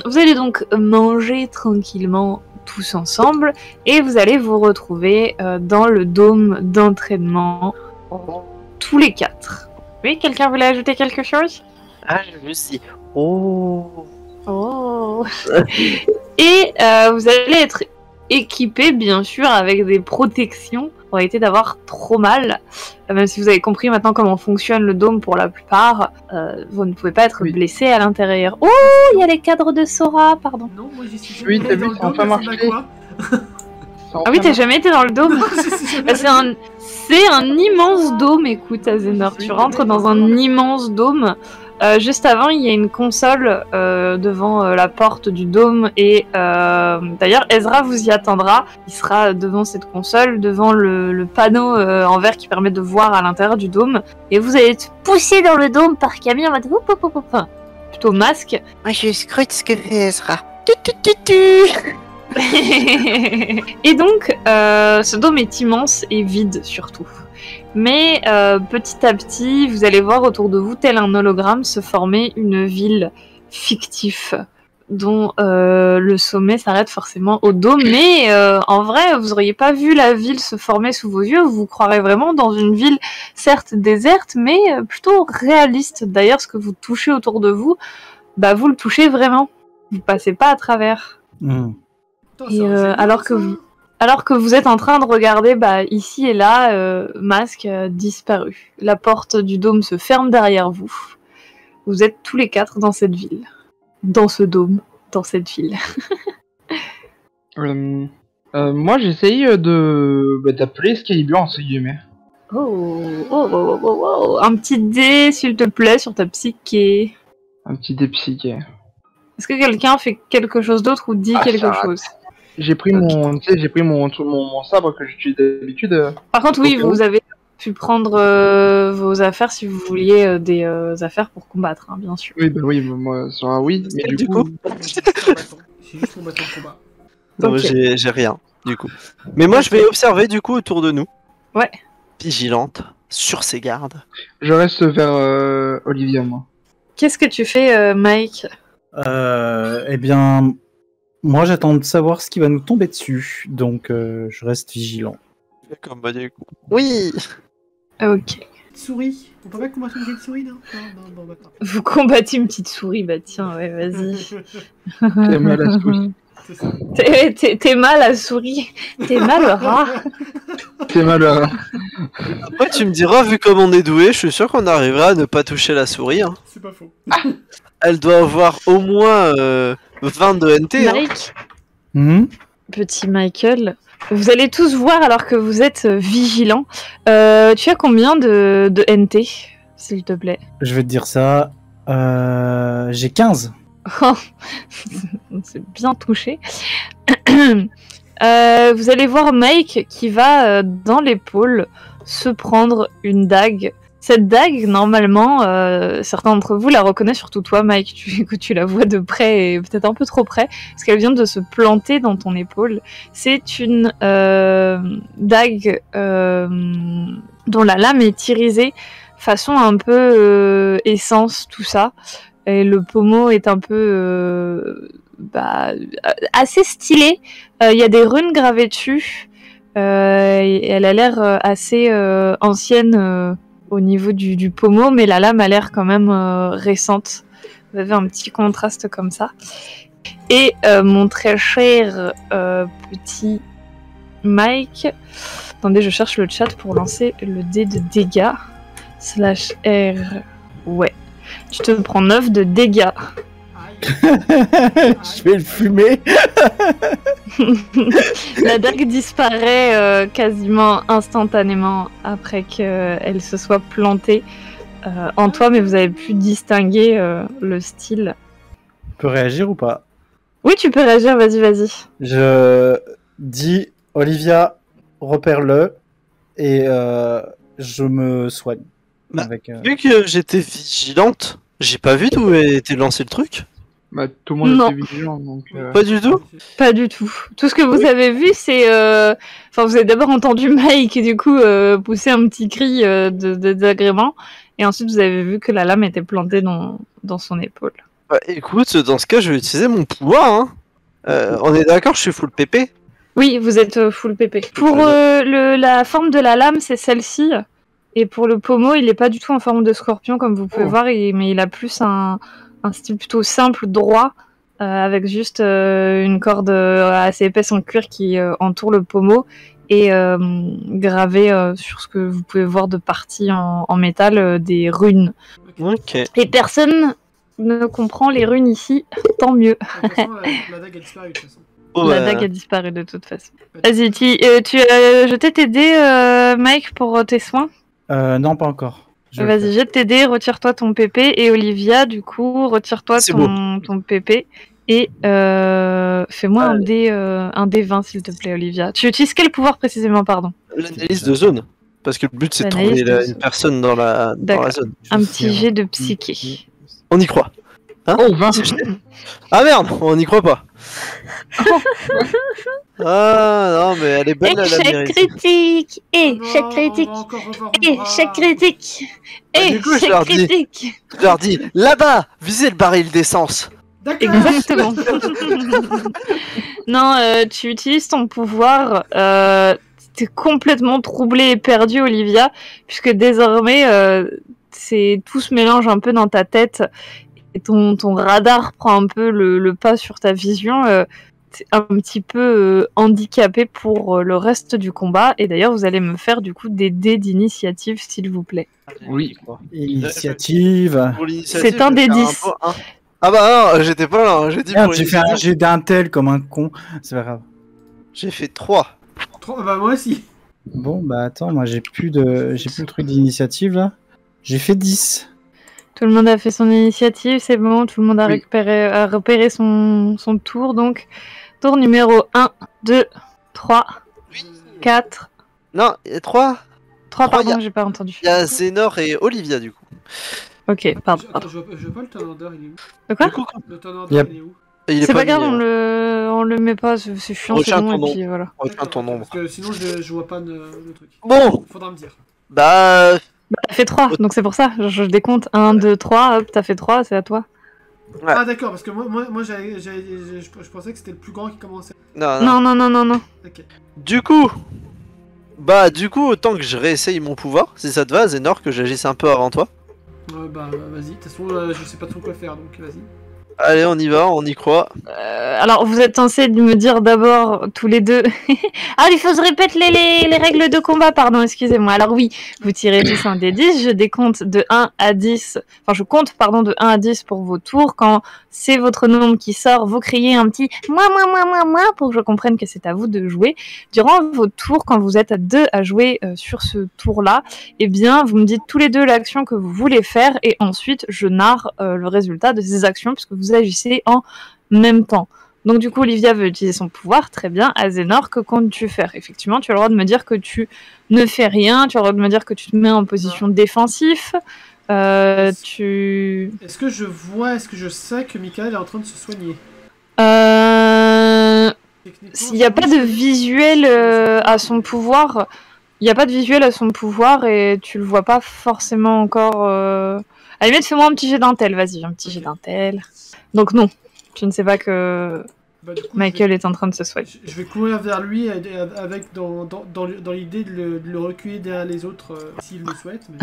Vous allez donc manger tranquillement tous ensemble et vous allez vous retrouver dans le dôme d'entraînement tous les 4. Oui, quelqu'un voulait ajouter quelque chose? Ah, je sais. Oh. Et vous allez être équipé bien sûr avec des protections pour éviter d'avoir trop mal. Même si vous avez compris maintenant comment fonctionne le dôme pour la plupart, vous ne pouvez pas être blessé à l'intérieur. Oh, il y a les cadres de Sora, pardon. Non, moi j'y suis Oui, jamais t'as allé vu, dans le ça a dôme, pas ça ressemble à marché. quoi? Ah oui, t'as jamais été dans le dôme? Non, j'y suis jamais allé. C'est un immense dôme, écoute Azenor. Tu rentres dans un immense dôme. Juste avant, il y a une console devant la porte du dôme et d'ailleurs Ezra vous y attendra. Il sera devant cette console, devant le panneau en verre qui permet de voir à l'intérieur du dôme. Et vous allez être poussé dans le dôme par Camille en mode plutôt masque. Moi, je scrute ce que fait Ezra. Et donc, ce dôme est immense et vide surtout. Mais petit à petit, vous allez voir autour de vous, tel un hologramme, se former une ville fictive dont le sommet s'arrête forcément au dôme. Mais en vrai, vous n'auriez pas vu la ville se former sous vos yeux. Vous croirez vraiment dans une ville, certes déserte, mais plutôt réaliste. D'ailleurs, ce que vous touchez autour de vous, bah, vous le touchez vraiment. Vous passez pas à travers. Putain, Et c'est un alors que génie, vous êtes en train de regarder, bah, ici et là, Masque disparu. La porte du dôme se ferme derrière vous. Vous êtes tous les 4 dans cette ville. Dans ce dôme, dans cette ville. Moi, j'essaye d'appeler Excalibur entre guillemets. Oh. Un petit dé, s'il te plaît, sur ta psyché. Un petit dé psyché. Est-ce que quelqu'un fait quelque chose d'autre ou dit quelque ça rate. chose? J'ai pris mon sabre que j'utilise d'habitude. Par contre, oui, Au cas où. vous avez pu prendre vos affaires si vous vouliez des affaires pour combattre, hein, bien sûr. Oui, moi, ça oui. Mais Du du coup, c'est juste mon bâton de combat. Non, Ok. j'ai rien, du coup. Mais moi, je vais observer, du coup, autour de nous. Ouais. Vigilante, sur ses gardes. je reste vers Olivia, moi. Qu'est-ce que tu fais, Mike? Eh bien, moi j'attends de savoir ce qui va nous tomber dessus, donc je reste vigilant. Comme bah, du coup. Oui. Ok. Petite souris. On peut pas combattre une petite souris, non? Non, bah attends. Vous combattez une petite souris, bah tiens, ouais, vas-y. T'es mal à la souris. C'est ça. T'es mal à souris. T'es mal rat. T'es malheureux. Après, tu me diras, vu comme on est doué, je suis sûr qu'on arrivera à ne pas toucher la souris. Hein. C'est pas faux. Elle doit avoir au moins 20 de NT. Hein. Mike, Mhm. petit Michael, vous allez tous voir alors que vous êtes vigilants. Tu as combien de NT, s'il te plaît? Je vais te dire ça. J'ai 15. Oh, c'est bien touché. Vous allez voir Mike qui va dans l'épaule se prendre une dague. Cette dague, normalement, certains d'entre vous la reconnaissent, surtout toi, Mike, que tu la vois de près et peut-être un peu trop près, parce qu'elle vient de se planter dans ton épaule. C'est une dague dont la lame est irisée, façon un peu essence, tout ça. Et le pommeau est un peu assez stylé. Il y a des runes gravées dessus. Et elle a l'air assez ancienne au niveau du pommeau, mais la lame a l'air quand même récente. Vous avez un petit contraste comme ça. Et mon très cher petit Mike... Attendez, je cherche le chat pour lancer le dé de dégâts. /R... Ouais. Tu te prends 9 de dégâts. Je vais le fumer. La dague disparaît quasiment instantanément après qu'elle se soit plantée en toi, mais vous avez pu distinguer le style. Tu peux réagir ou pas? Oui, tu peux réagir, vas-y. Je dis, Olivia, repère-le et je me soigne. Bah, Avec, Vu que j'étais vigilante, j'ai pas vu d'où était lancé le truc. Bah, tout le monde Non. était vigilant, donc... Pas du tout. Pas du tout. Tout ce que vous avez vu, c'est... Enfin, vous avez d'abord entendu Mike, du coup, pousser un petit cri désagrément, et ensuite vous avez vu que la lame était plantée dans son épaule. Bah, écoute, dans ce cas, je vais utiliser mon pouvoir. Hein. On est d'accord, je suis full PP. Oui, vous êtes full PP. Pour la forme de la lame, c'est celle-ci. Et pour le pommeau, il est pas du tout en forme de scorpion, comme vous pouvez voir, mais il a plus un style plutôt simple, droit, avec juste une corde assez épaisse en cuir qui entoure le pommeau et gravé sur ce que vous pouvez voir de parties en métal, des runes. Ok. Et personne ne comprend les runes ici, tant mieux. De toute façon, la dague a disparu de toute façon. La dague a disparu de toute façon. Vas-y, tu as jeté tes dés, Mike, pour tes soins? Non, pas encore. Vas-y, jette tes dés, retire-toi ton PP. Et Olivia, du coup, retire-toi ton PP. Et fais-moi un dé 20, s'il te plaît, Olivia. Tu utilises quel pouvoir précisément, pardon? L'analyse de zone. Parce que le but, c'est de trouver une personne dans la zone. Un petit jet de psyché. On y croit. Hein? Oh, 20. Ah merde, on n'y croit pas. Ah non, mais elle est belle, Échec la mérite. critique. Échec Non, critique. on va encore revoir Échec critique. du coup, je Échec leur dis. critique. Je leur dis, là-bas, visez le baril d'essence. D'accord. Exactement. Non, tu utilises ton pouvoir. T'es complètement troublé et perdu, Olivia, puisque désormais, tout se mélange un peu dans ta tête et ton radar prend un peu le pas sur ta vision. T'es un petit peu handicapé pour le reste du combat. Et d'ailleurs, vous allez me faire du coup des dés d'initiative, s'il vous plaît. Oui. Initiative. Pour l'initiative, C'est un je vais des faire 10. un. Ah bah non, j'étais pas là, j'ai dit Merde, pour j'ai fait un l'initiative. jet d'un tel comme un con. C'est pas grave. J'ai fait 3. Bah moi aussi. Bon, bah attends, moi j'ai plus le truc d'initiative là. J'ai fait 10. Tout le monde a fait son initiative, c'est bon. Tout le monde a Oui. repéré son tour. Donc, tour numéro 1, 2, 3, 4. Non, il y a 3. 3, Trois, pardon, j'ai pas entendu. Il y a Zénor et Olivia du coup. Ok, pardon. Attends, je vois pas le turn order, il est où? De quoi? Du coup, Le turn order, Yep. il est où? il est C'est pas grave, mis, on le met pas, c'est chiant, c'est Retiens long, ton et puis voilà. retiens ton nombre. Parce que sinon, je vois pas le truc. Bon, Faudra me dire. bah. T'as fait 3, donc c'est pour ça, je décompte 1, 2, 3, hop, t'as fait 3, c'est à toi. Ouais. Ah d'accord, parce que moi je pensais que c'était le plus grand qui commençait. Non. Non. Ok. Du coup, autant que je réessaye mon pouvoir, si ça te va, Zénor, que j'agisse un peu avant toi. Bah vas-y, de toute façon je sais pas trop quoi faire donc vas-y. Allez, on y va, on y croit. Alors, vous êtes censés me dire d'abord, tous les deux... Ah, il faut que je répète les règles de combat, pardon, excusez-moi. Alors oui, vous tirez tous un des 10, je décompte de 1 à 10... Enfin, je compte, pardon, de 1 à 10 pour vos tours. Quand c'est votre nombre qui sort, vous criez un petit « moi » pour que je comprenne que c'est à vous de jouer. Durant vos tours, quand vous êtes à 2 à jouer sur ce tour-là, eh bien, vous me dites tous les deux l'action que vous voulez faire et ensuite, je narre le résultat de ces actions puisque vous agissez en même temps. Donc du coup, Olivia veut utiliser son pouvoir, très bien. Azénor, que comptes-tu faire? Effectivement, tu as le droit de me dire que tu ne fais rien, tu as le droit de me dire que tu te mets en position défensive. Est-ce que je sais que Michael est en train de se soigner? S'il n'y a pas de visuel à son pouvoir, et tu le vois pas forcément encore. À la limite, fais-moi un petit jet d'intel, vas-y, un petit jet d'intel. Donc non, tu ne sais pas que Bah, du coup, Michael est en train de se soigner. je vais courir vers lui avec dans l'idée de le recueillir derrière les autres s'il le souhaite. Mais...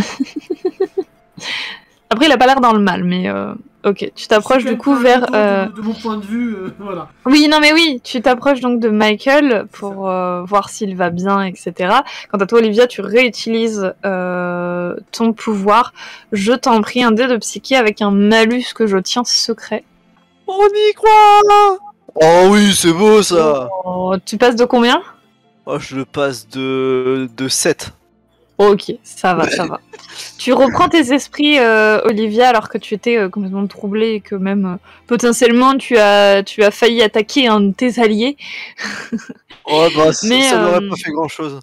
Après, il a pas l'air dans le mal, mais ok. Tu t'approches du coup vers. De mon point de vue, voilà. Oui, non, mais oui, tu t'approches donc de Michael pour voir s'il va bien, etc. Quant à toi, Olivia, tu réutilises ton pouvoir. Je t'en prie, un dé de psyché avec un malus que je tiens secret. On y croit. Oh oui, c'est beau ça. Oh, tu passes de combien? Oh, je le passe de 7. Ok, ça va. Tu reprends tes esprits, Olivia, alors que tu étais complètement troublée et que même potentiellement tu as failli attaquer un de tes alliés. Oh bah Mais, ça n'aurait pas fait grand chose.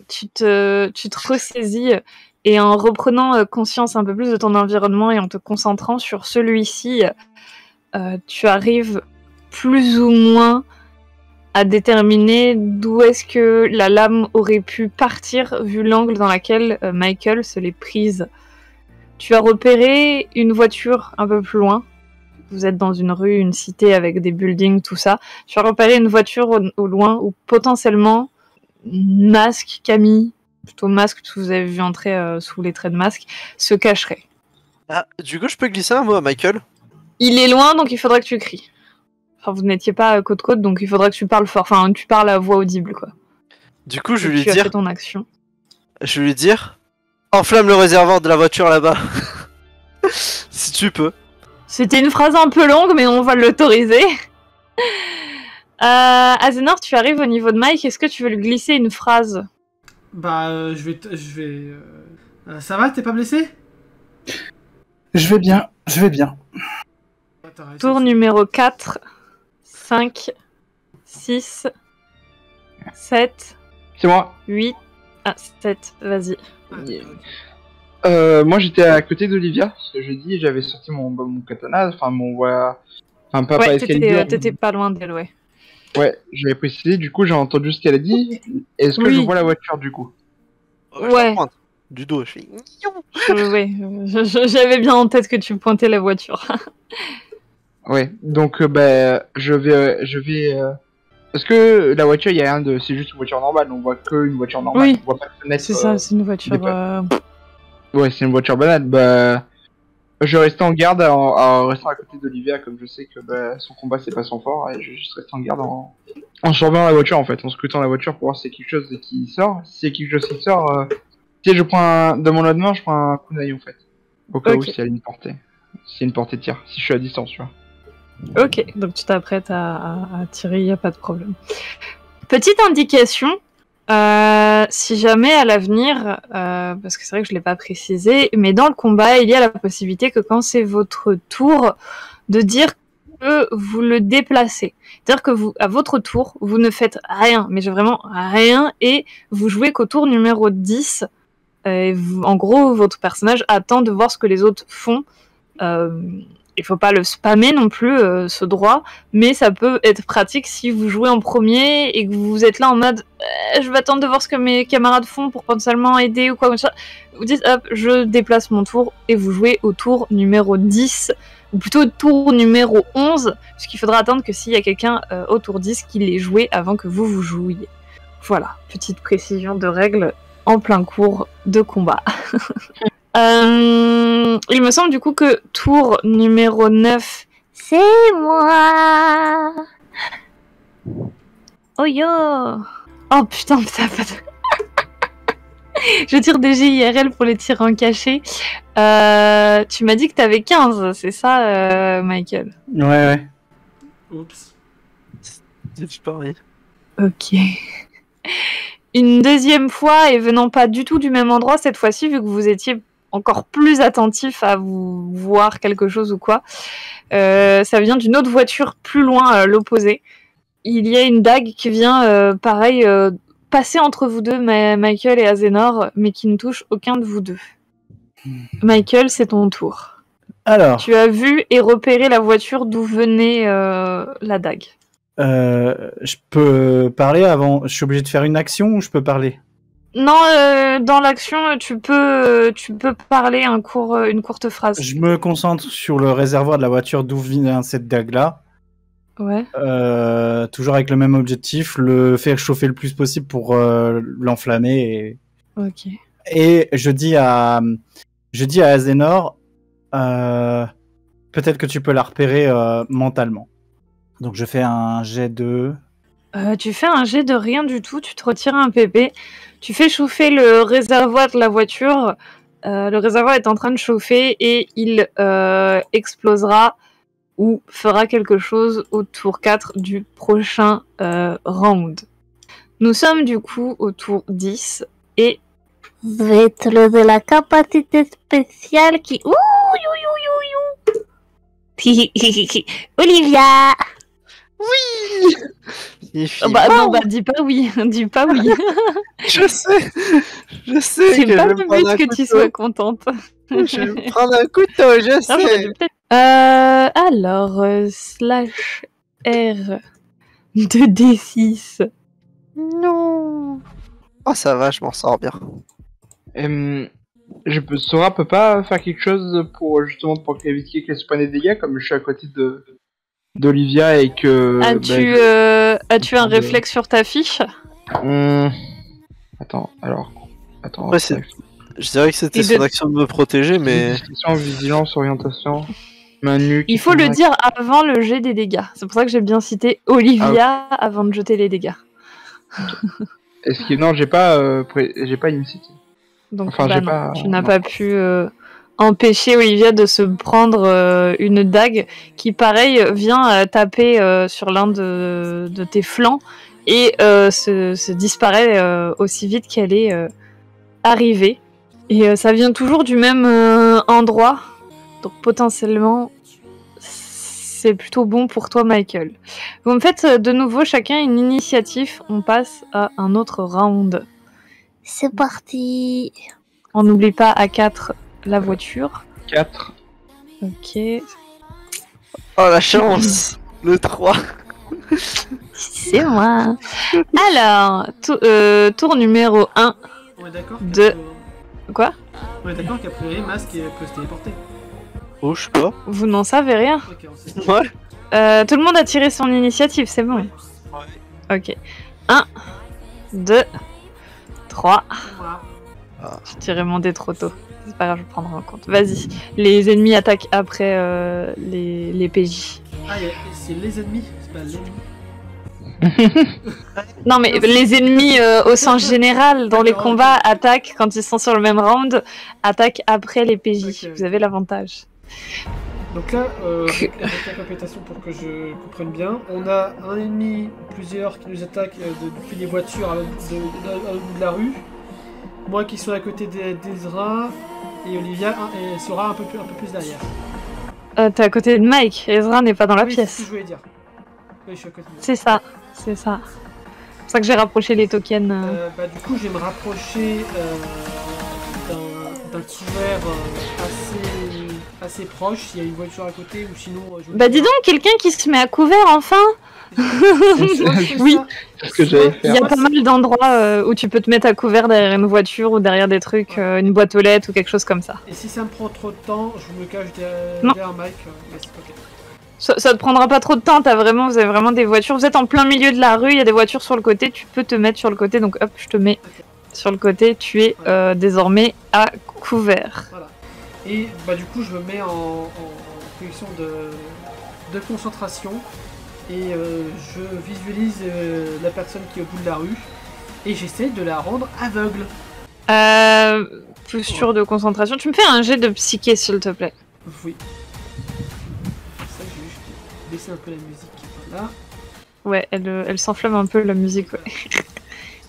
Tu te ressaisis et en reprenant conscience un peu plus de ton environnement et en te concentrant sur celui-ci, tu arrives plus ou moins à déterminer d'où est-ce que la lame aurait pu partir vu l'angle dans lequel Michael se l'est prise. Tu as repéré une voiture un peu plus loin vous êtes dans une rue, une cité avec des buildings, tout ça. Tu as repéré une voiture au loin où potentiellement Masque, Camille, plutôt Masque, parce que vous avez vu entrer sous les traits de Masque, se cacherait. Ah, du coup, je peux glisser un mot à Michael? Il est loin, donc il faudra que tu cries. Enfin, vous n'étiez pas côte-côte, donc il faudra que tu parles fort. Enfin, tu parles à voix audible, quoi. Du coup, je Et vais lui tu as dire... fait ton action. Je vais lui dire... Enflamme le réservoir de la voiture là-bas. Si tu peux. C'était une phrase un peu longue, mais on va l'autoriser. Azénor, tu arrives au niveau de Mike. Est-ce que tu veux lui glisser une phrase? Bah, je vais. Ça va, t'es pas blessé? Je vais bien, je vais bien. Attends, Tour numéro 4, 5, 6, 7, C'est moi. 8... Ah, 7, vas-y. Moi j'étais à côté d'Olivia, parce que j'ai dit, j'avais sorti mon katana, enfin mon voilà. Enfin, pas Ouais, Excalibur. t'étais pas loin d'elle, ouais. Ouais, j'avais précisé, du coup j'ai entendu ce qu'elle a dit. Est-ce que Oui. je vois la voiture du coup? Je la Ouais. pointe. Du dos, je fais... J'avais bien en tête que tu pointais la voiture. Ouais, donc bah je vais. Parce que la voiture, y a rien de, c'est juste une voiture normale, on voit que une voiture normale. Oui. On voit pas de fenêtre. C'est ça, c'est une voiture... Ouais, c'est une voiture banale. Bah, je vais rester en garde en restant à côté d'Olivia, comme je sais que bah, son combat c'est pas son fort, et je vais juste rester en garde en surveillant la voiture en fait, en scrutant la voiture pour voir si c'est quelque chose qui sort. Si c'est quelque chose qui sort, si je prends de mon autre main, je prends un coup d'œil en fait. Au cas où si elle a une portée. Si une portée de tir, si je suis à distance, tu vois. Ok, donc tu t'apprêtes à tirer, y a pas de problème. Petite indication, si jamais à l'avenir, parce que c'est vrai que je l'ai pas précisé, mais dans le combat, il y a la possibilité que quand c'est votre tour, de dire que vous le déplacez. C'est-à-dire que vous, à votre tour, vous ne faites rien, mais vraiment rien, et vous jouez qu'au tour numéro 10. En gros, votre personnage attend de voir ce que les autres font. Il faut pas le spammer non plus, ce droit, mais ça peut être pratique si vous jouez en premier et que vous êtes là en mode je vais attendre de voir ce que mes camarades font pour potentiellement aider ou quoi comme ça. Vous dites hop, je déplace mon tour et vous jouez au tour numéro 10, ou plutôt au tour numéro 11, puisqu'il faudra attendre que s'il y a quelqu'un au tour 10 qu'il ait joué avant que vous jouiez. Voilà, petite précision de règle en plein cours de combat. Il me semble du coup que tour numéro 9, c'est moi. Oh yo. Oh putain, je tire des GIRL pour les tirs en cachet. Tu m'as dit que t'avais 15, c'est ça, Michael? Ouais. Oups. C'est pareil. Ok. Une deuxième fois, et venant pas du tout du même endroit cette fois-ci, vu que vous étiez encore plus attentif à vous voir quelque chose ou quoi. Ça vient d'une autre voiture plus loin à l'opposé. Il y a une dague qui vient, pareil, passer entre vous deux, Michael et Azénor, mais qui ne touche aucun de vous deux. Michael, c'est ton tour. Alors, Tu as vu et repéré la voiture d'où venait la dague. je peux parler avant. Je suis obligé de faire une action ou je peux parler? Non, dans l'action, tu peux parler une courte phrase. Je me concentre sur le réservoir de la voiture d'où vient cette dague-là. Ouais. Toujours avec le même objectif, le faire chauffer le plus possible pour l'enflammer. Ok. Et je dis à Azénor, peut-être que tu peux la repérer mentalement. Donc je fais un jet de... Tu fais un jet de rien du tout, tu te retires un PP, tu fais chauffer le réservoir de la voiture, le réservoir est en train de chauffer et il explosera ou fera quelque chose au tour 4 du prochain round. Nous sommes du coup au tour 10 et je vais être de la capacité spéciale qui... Ouh, Olivia. Oui. Non, dis pas oui, dis pas oui. Je sais C'est que pas je le vais prendre un but que couteau. tu sois contente. Je vais me prendre un couteau, je Non, j'aurais sais. dû peut-être- alors, slash R de D6. Non. Oh ça va, je m'en sors bien. Sora peut pas faire quelque chose pour justement pour éviter qu'elle se prenne des dégâts, comme je suis à côté d'Olivia et que. As-tu un réflexe sur ta fiche? Attends. Ouais, je dirais que c'était son action de me protéger, mais. Discrétion, vigilance, orientation, main nue. Il faut le dire avant le jet des dégâts. C'est pour ça que j'ai bien cité Olivia avant de jeter les dégâts. Est-ce que non, j'ai pas initiative. Donc enfin, tu n'as pas pu empêcher Olivia de se prendre une dague qui, pareil, vient taper sur l'un de tes flancs et se disparaît aussi vite qu'elle est arrivée. Et ça vient toujours du même endroit, donc potentiellement c'est plutôt bon pour toi, Michael. Vous me faites de nouveau chacun une initiative, on passe à un autre round. C'est parti. On n'oublie pas à 4 la voiture. 4. Ok. Oh la chance. Le 3. C'est moi. Alors, tour numéro 1. On est d'accord. Quoi? On est d'accord qu'a priori, Masque peut se téléporter. Oh, je sais pas. Vous n'en savez rien. Ok, on sait. Ouais. Tout le monde a tiré son initiative, c'est bon. Ouais. Ok. 1, 2, 3. Voilà. J'ai tiré mon dé trop tôt. C'est pas grave, je prendrai en compte. Vas-y. Les ennemis attaquent après les PJ. Ah, c'est les ennemis, c'est pas l'ennemi. Non, mais les ennemis au sens général, dans les combats, attaquent quand ils sont sur le même round, attaquent après les PJ. Ok. Vous avez l'avantage. Donc là, avec la complétation pour que je comprenne bien, on a un ennemi, plusieurs qui nous attaquent depuis les voitures à l'autre bout de la rue. Moi qui suis à côté d'Ezra et Olivia et Sora un peu plus derrière. T'es à côté de Mike, Ezra n'est pas dans la Oui, pièce. c'est ce que je voulais dire. Oui, je suis à côté de C'est ça, c'est ça. C'est pour ça que j'ai rapproché les tokens. Du coup, je vais me rapprocher d'un couvert assez proche, s'il y a une voiture à côté, ou sinon... Dis donc, quelqu'un qui se met à couvert, enfin. Oui, C'est ce que j'allais Il y faire. a pas mal d'endroits où tu peux te mettre à couvert derrière une voiture ou derrière des trucs, une boîte aux lettres ou quelque chose comme ça. Et si ça me prend trop de temps, je me cache Non. derrière Mike. Mais c'est ok. Ça te prendra pas trop de temps, vous avez vraiment des voitures. Vous êtes en plein milieu de la rue, il y a des voitures sur le côté, tu peux te mettre sur le côté, donc hop, je te mets sur le côté, tu es désormais à couvert. Voilà. Et du coup, je me mets en position de concentration et je visualise la personne qui est au bout de la rue et j'essaie de la rendre aveugle. Posture de concentration. Tu me fais un jet de psyché, s'il te plaît. Oui. Ça, je vais juste baisser un peu la musique. Voilà. Ouais, elle s'enflamme un peu, la musique, ouais.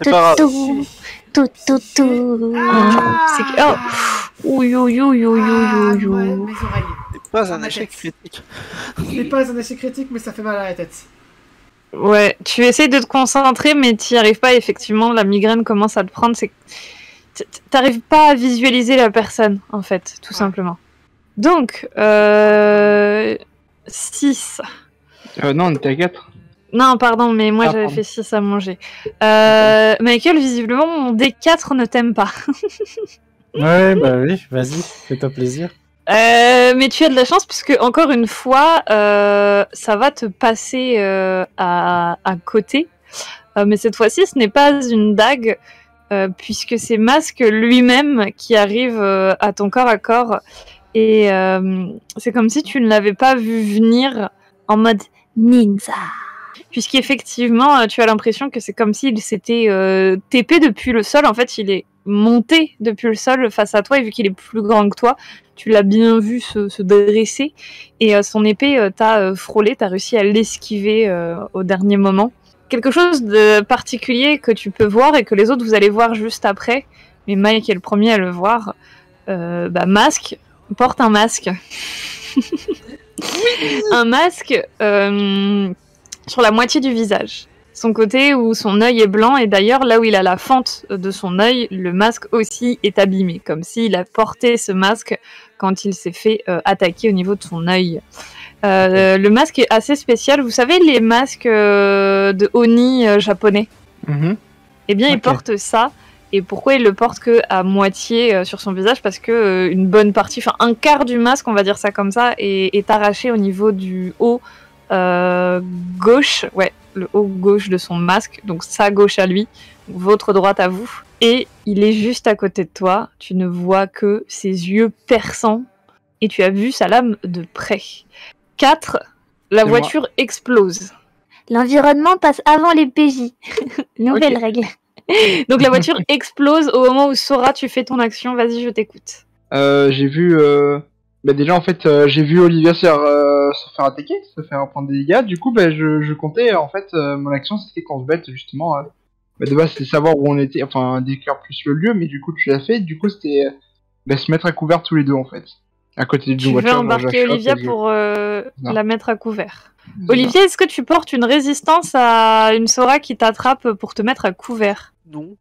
C'est pas grave. Tout. C'est que... Oh. Ouh, mes oreilles. C'est pas un ma échec tête. critique. C'est pas un échec critique, mais ça fait mal à la tête. Ouais, tu essayes de te concentrer, mais t'y arrives pas, effectivement, la migraine commence à te prendre, c'est... T'arrives pas à visualiser la personne, en fait, tout simplement. Donc, 6. Non, on était à 4. Non, pardon, mais moi j'avais pardon. fait 6 à manger. Michael, visiblement, mon D4 ne t'aime pas. Ouais, oui, vas-y, fais-toi plaisir. Mais tu as de la chance, puisque, encore une fois, ça va te passer à côté. Mais cette fois-ci, ce n'est pas une dague, puisque c'est Masque lui-même qui arrive à ton corps à corps. Et c'est comme si tu ne l'avais pas vu venir en mode ninja. Puisqu'effectivement, tu as l'impression que c'est comme s'il s'était TP depuis le sol. En fait, il est monté depuis le sol face à toi, et vu qu'il est plus grand que toi, tu l'as bien vu se dresser. Et son épée t'a frôlé, t'as réussi à l'esquiver au dernier moment. Quelque chose de particulier que tu peux voir et que les autres vous allez voir juste après, mais Mike est le premier à le voir. Masque porte un masque. Un masque sur la moitié du visage. Son côté où son œil est blanc, et d'ailleurs là où il a la fente de son œil, le masque aussi est abîmé, comme s'il a porté ce masque quand il s'est fait attaquer au niveau de son œil. Le masque est assez spécial. Vous savez les masques de Oni japonais? Eh bien, il porte ça. Et pourquoi il le porte que à moitié sur son visage? Parce que une bonne partie, enfin un quart du masque, on va dire ça comme ça, est arraché au niveau du haut gauche, ouais, le haut gauche de son masque, donc sa gauche à lui, votre droite à vous. Et il est juste à côté de toi, tu ne vois que ses yeux perçants, et tu as vu sa lame de près. 4, la C'est voiture explose. L'environnement passe avant les PJ. Nouvelle règle. Donc la voiture explose au moment où Sora, tu fais ton action, vas-y, je t'écoute. J'ai vu... Bah déjà, en fait, j'ai vu Olivia se faire attaquer, se faire prendre des dégâts. Du coup, bah, je comptais, en fait, mon action, c'était qu'on se bête, justement. Bah, de base, c'était savoir où on était, enfin, décrire plus le lieu, mais du coup, tu l'as fait. Du coup, c'était bah, se mettre à couvert tous les deux, en fait. À côté d'une Tu veux voiture. embarquer Olivia pour la mettre à couvert. Olivia, est-ce que tu portes une résistance à une Sora qui t'attrape pour te mettre à couvert? Non.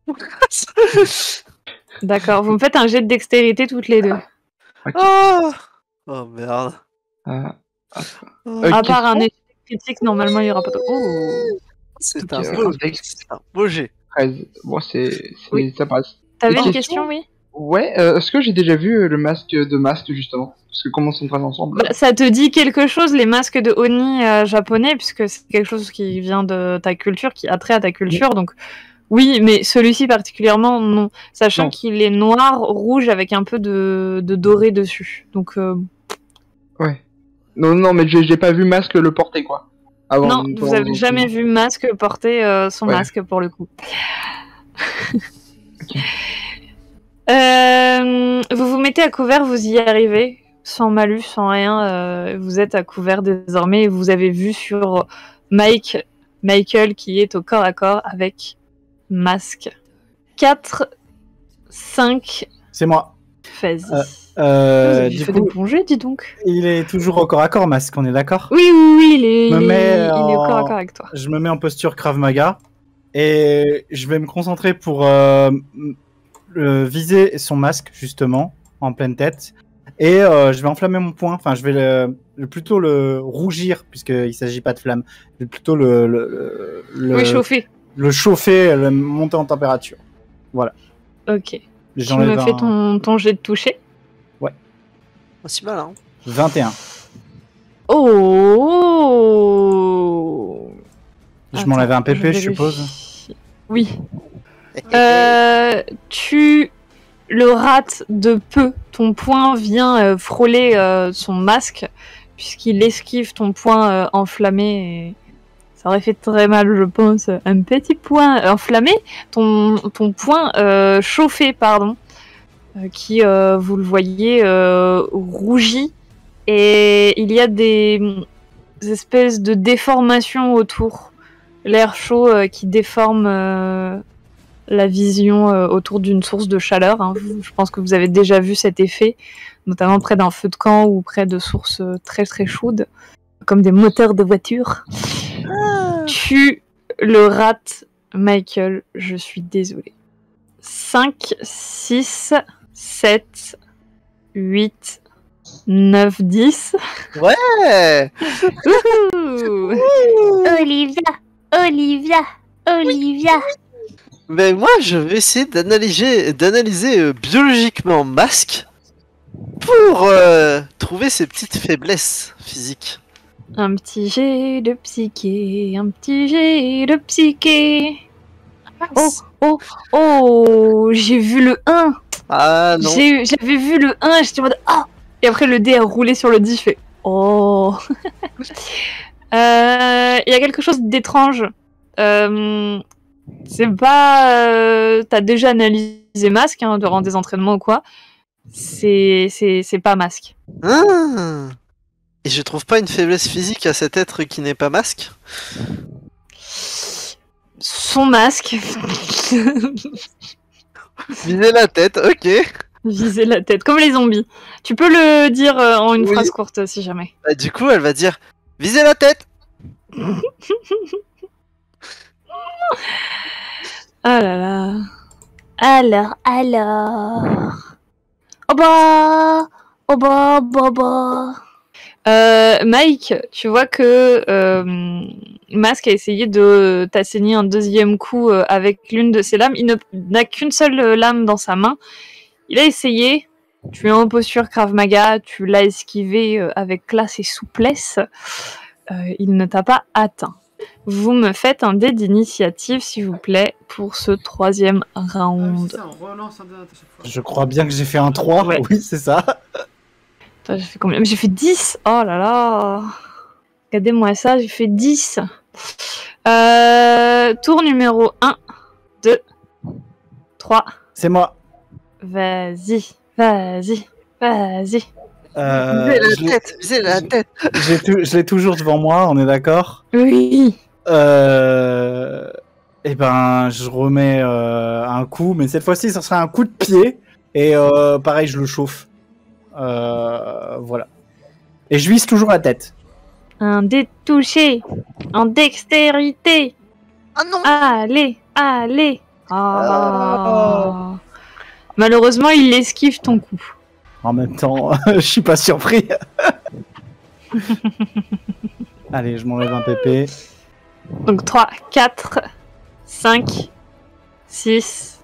D'accord, vous me faites un jet de dextérité toutes les deux. Okay. Oh merde. À part un échec critique, normalement il n'y aura pas de... Oh. C'est Ok, un beau jet. 13. Bon, Oui. ça passe. T'avais Et une question question, oui? Ouais, est-ce que j'ai déjà vu le masque de masque, justement? Parce que comment on traîne ensemble? Bah, ça te dit quelque chose, les masques de Oni japonais, puisque c'est quelque chose qui vient de ta culture, qui a trait à ta culture, donc oui, mais celui-ci particulièrement, non. Sachant Non. qu'il est noir, rouge, avec un peu de doré dessus. Donc, Ouais. Non, mais j'ai pas vu masque le porter, quoi. Avant, non, vous avez jamais vu masque porter son Ouais. masque, pour le coup. Ok. Vous vous mettez à couvert, vous y arrivez, sans malus, sans rien. Vous êtes à couvert désormais. Et vous avez vu sur Michael qui est au corps à corps avec masque. 4, 5, C'est moi. vas-y. Vous Euh, avez du fait coup, des plongées, dis donc. il est toujours au corps à corps, masque, on est d'accord? Oui, il est Me mets au corps à en- corps avec toi. Je me mets en posture Krav Maga et je vais me concentrer pour viser son masque, justement, en pleine tête. Et je vais enflammer mon poing, enfin je vais plutôt le rougir, puisqu'il ne s'agit pas de flamme. Je vais plutôt Oui, chauffer. le chauffer, le monter en température. Ok. Tu J'enlève me fais ton jet de toucher. Pas si mal, hein. 21. Oh. Je m'enlève un PP, je vérifie. suppose. Oui. Tu le rates de peu. Ton poing vient frôler son masque, puisqu'il esquive ton poing enflammé. Et ça aurait fait très mal, je pense. Un petit poing enflammé, ton poing chauffé, pardon, qui, vous le voyez, rougit. Et il y a des espèces de déformations autour. L'air chaud qui déforme la vision autour d'une source de chaleur. Hein. Je pense que vous avez déjà vu cet effet, notamment près d'un feu de camp ou près de sources très très chaudes, comme des moteurs de voiture. Tu le rates, Michael, je suis désolée. 5, 6, 7, 8, 9, 10. Ouais. Ouh. Olivia. Mais moi, je vais essayer d'analyser biologiquement Masque pour trouver ses petites faiblesses physiques. Un petit jet de psyché, un petit jet de psyché. Oh, j'ai vu le 1. Ah non. J'avais vu le 1, j'étais en mode ah. Et après le dé a roulé sur le 10, je fais oh. Il y a quelque chose d'étrange. C'est pas. T'as déjà analysé Masque hein, durant des entraînements ou quoi. C'est pas Masque. Ah. Et je trouve pas une faiblesse physique à cet être qui n'est pas Masque. Son masque. Viser la tête, ok. Viser la tête, comme les zombies. Tu peux le dire en une Oui. phrase courte si jamais. Bah, du coup, elle va dire viser la tête. Ah là là. Alors. Oh bah. Mike, tu vois que Mask a essayé de t'asséner un deuxième coup avec l'une de ses lames. Il n'a qu'une seule lame dans sa main. Il a essayé. Tu es en posture Krav Maga. Tu l'as esquivé avec classe et souplesse. Il ne t'a pas atteint. Vous me faites un dé d'initiative, s'il vous plaît, pour ce troisième round. Ça, on relance un dé à chaque fois. Je crois bien que j'ai fait un 3. Ouais. Oui, c'est ça. Attends, j'ai fait combien? J'ai fait 10. Oh là là. Regardez-moi ça, j'ai fait 10. Tour numéro 1, 2, 3. C'est moi. Vas-y, vas-y, vas-y. Visez la tête. Je l'ai toujours devant moi, on est d'accord. Oui. Et ben, je remets un coup, mais cette fois-ci, ça sera un coup de pied. Et pareil, je le chauffe. Voilà. Et je vise toujours la tête. Un dé touché. En dextérité. Ah non. Allez, allez. Ah. Malheureusement, il esquive ton coup. En même temps, je suis pas surpris. Allez, je m'enlève un PP. Donc 3, 4, 5, 6,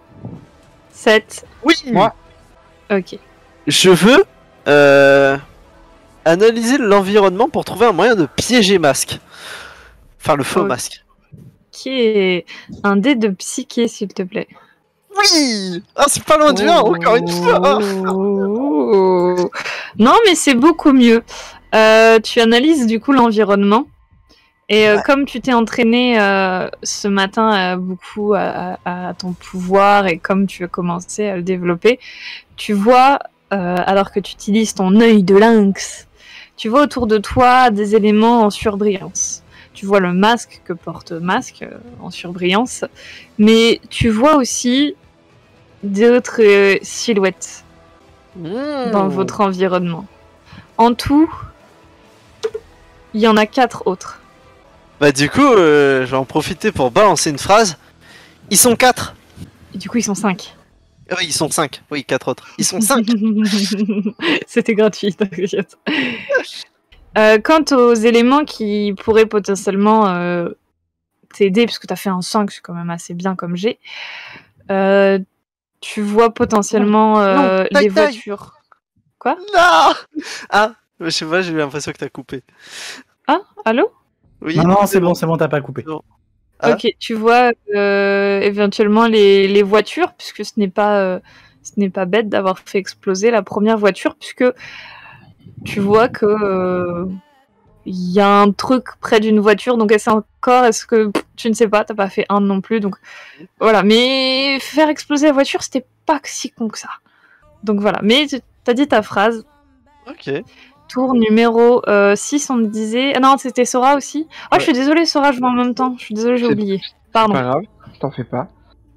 7. Oui. Moi. Ok. Je veux analyser l'environnement pour trouver un moyen de piéger Masque. Enfin, le faux Ok. Masque. Qui est un dé de psyché, s'il te plaît. Oui. Ah, c'est pas loin du 1, encore une fois. Oh. Non, mais c'est beaucoup mieux. Tu analyses du coup l'environnement. Et comme tu t'es entraîné ce matin beaucoup à ton pouvoir et comme tu as commencé à le développer, tu vois, alors que tu utilises ton œil de lynx, tu vois autour de toi des éléments en surbrillance. Tu vois le masque que porte Masque en surbrillance, mais tu vois aussi d'autres silhouettes dans votre environnement. En tout, il y en a 4 autres. Bah du coup, je vais en profiter pour balancer une phrase. Ils sont 4. Et du coup, ils sont 5. Oui, ils sont 5. Oui, 4 autres. Ils sont 5. C'était gratuit, t'inquiète. Quant aux éléments qui pourraient potentiellement t'aider, puisque t'as fait un 5, c'est quand même assez bien comme j'ai, tu vois potentiellement Non, les taille. voitures. Quoi? Non. Ah, je sais pas, j'ai eu l'impression que t'as coupé. Ah, allô? Oui. Non, c'est bon, t'as pas coupé. Ah. Ok, tu vois éventuellement les voitures, puisque ce n'est pas bête d'avoir fait exploser la première voiture, puisque tu vois que il y a un truc près d'une voiture, donc est-ce que tu ne sais pas, t'as pas fait un non plus, donc voilà. Mais faire exploser la voiture, c'était pas si con que ça. Donc voilà, mais t'as dit ta phrase. Ok. Tour numéro 6, on me disait... Ah non, c'était Sora aussi. Oh, Ouais. je suis désolée, Sora, je vois en même temps. Je suis désolée, j'ai C'est- oublié. C'est Pardon. pas grave, t'en fais pas.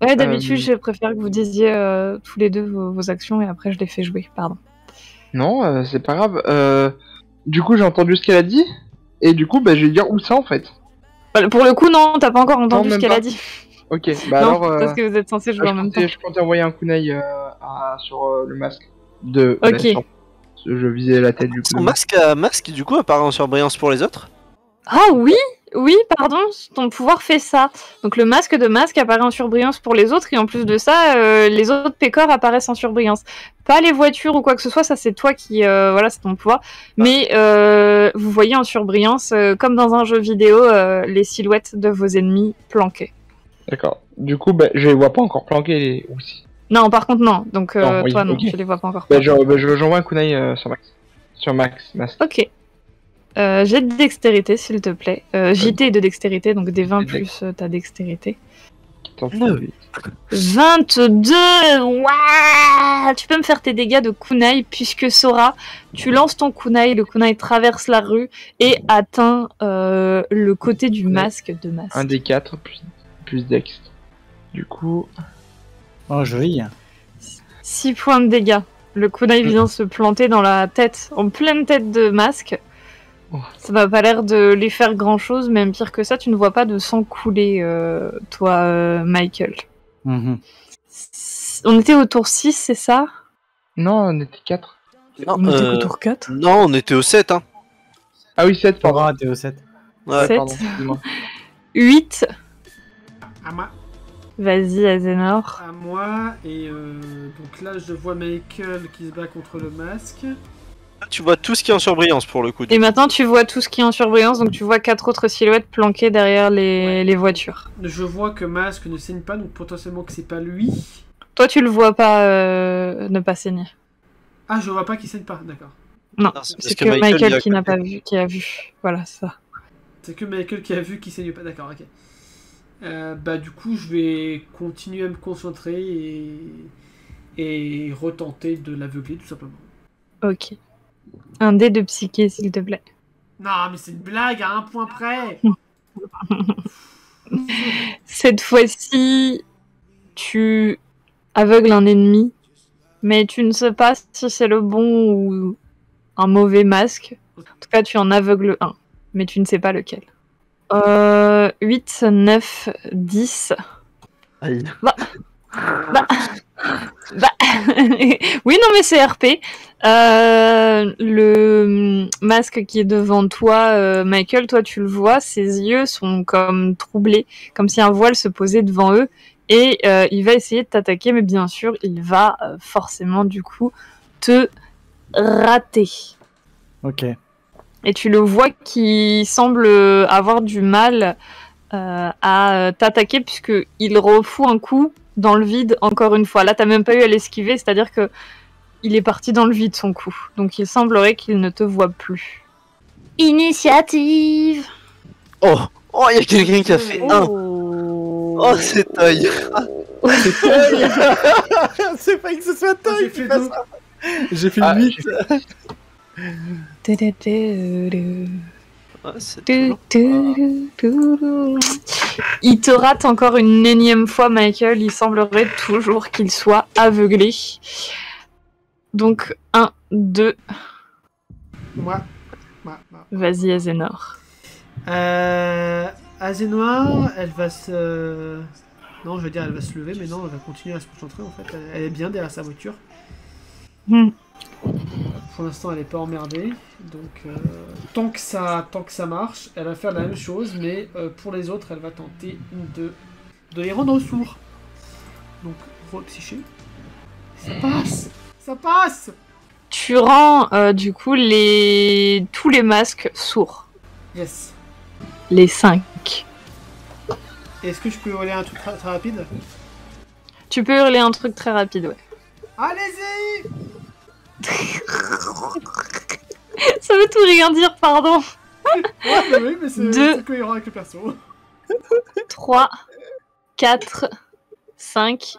Ouais, d'habitude, je préfère que vous disiez tous les deux vos actions et après je les fais jouer. Pardon. Non, c'est pas grave. Du coup, j'ai entendu ce qu'elle a dit. Et du coup, bah, je vais dire où ça en fait. Pour le coup, non, t'as pas encore entendu Non, ce même qu'elle pas. a dit. Ok, bah non, alors. parce que vous êtes censés jouer en même temps. Je comptais envoyer un kunai sur le masque de. Ok. Vincent. Je visais la tête du coup. Son masque, du coup, apparaît en surbrillance pour les autres. Ah oui, oui, pardon, ton pouvoir fait ça. Donc le masque de Masque apparaît en surbrillance pour les autres et en plus de ça, les autres pécores apparaissent en surbrillance. Pas les voitures ou quoi que ce soit, ça c'est toi qui... voilà, c'est ton pouvoir. Mais vous voyez en surbrillance, comme dans un jeu vidéo, les silhouettes de vos ennemis planqués. D'accord. Du coup, bah, je les vois pas encore planqués les aussi. Non, par contre non, donc Non, oui, toi non, ok. tu les vois pas encore. Bah, j'envoie un kunai sur Max. Sur Max, Masque. Ok. Jet de dextérité, s'il te plaît. JT de dextérité, donc des 20 plus ta dextérité. Attends, Non. 22. Waouh, tu peux me faire tes dégâts de kunai, puisque Sora, tu lances ton kunai, le kunai traverse la rue et atteint le côté du masque de Masque. Un des 4 plus Dex. Du coup, Oh, joli. 6 points de dégâts. Le kunai vient se planter dans la tête, en pleine tête de Masque. Oh. Ça n'a pas l'air de les faire grand chose, même pire que ça, tu ne vois pas de sang couler, toi, Michael. Mhm. On était au tour 6, c'est ça? non, on était 4. Non, On était au tour 4. non, on était au 7, hein. Ah oui, 7, pardon. Pardon, t'es au 7. Ouais. 7. Pardon, excuse-moi. 8. À moi. Vas-y, Azénor. À moi. Et donc là, je vois Michael qui se bat contre le masque. Tu vois tout ce qui est en surbrillance pour le coup. Et maintenant, tu vois tout ce qui est en surbrillance, donc tu vois 4 autres silhouettes planquées derrière les voitures. Je vois que Masque ne saigne pas, donc potentiellement que c'est pas lui. Toi, tu le vois pas ne pas saigner. Ah, je vois pas qu'il saigne pas, d'accord. Non, Non, c'est parce c'est que que Michael Michael, est à qui n'a côté. pas vu, qui a vu. Voilà, ça. C'est que Michael qui a vu qu'il saigne pas, d'accord, ok. Bah du coup, je vais continuer à me concentrer et retenter de l'aveugler, tout simplement. Ok. Un dé de psyché, s'il te plaît. Non, mais c'est une blague à un point près. Cette fois-ci, tu aveugles un ennemi, mais tu ne sais pas si c'est le bon ou un mauvais masque. En tout cas, tu en aveugles un, mais tu ne sais pas lequel. 8, 9, 10. Aïe. Oui, non, mais c'est RP. Le masque qui est devant toi, Michael, toi tu le vois, ses yeux sont comme troublés, comme si un voile se posait devant eux, et il va essayer de t'attaquer, mais bien sûr, il va forcément du coup te rater. Ok. Et tu le vois qui semble avoir du mal à t'attaquer, puisqu'il refout un coup dans le vide encore une fois. Là, t'as même pas eu à l'esquiver, c'est-à-dire que il est parti dans le vide son coup. Donc il semblerait qu'il ne te voit plus. Initiative. Oh, oh, il y a quelqu'un qui a fait 1. Oh, c'est œil. C'est pas que ce soit toi J'ai qui fait fasse deux. ça. J'ai fait Ah, 8. Ouais, c'est toujours... Il te rate encore une énième fois, Michael. Il semblerait toujours qu'il soit aveuglé. Donc 1, 2. Moi. Vas-y, Azénor. Azénoir, elle va se... Non, je veux dire, elle va se lever, mais non, elle va continuer à se concentrer, en fait. Elle est bien derrière sa voiture. Hmm. Pour l'instant, elle est pas emmerdée. Donc, tant que ça marche, elle va faire la même chose, mais pour les autres, elle va tenter de les rendre sourds. Donc, psyché. Ça passe. Ça passe. Tu rends du coup tous les masques sourds. Yes. Les 5. Est-ce que je peux hurler un truc très rapide? Tu peux hurler un truc très rapide, ouais. Allez-y. Ça veut tout rien dire, pardon. Ouais, oui, mais Deux. c'est cohérent avec le perso. 3, 4, 5.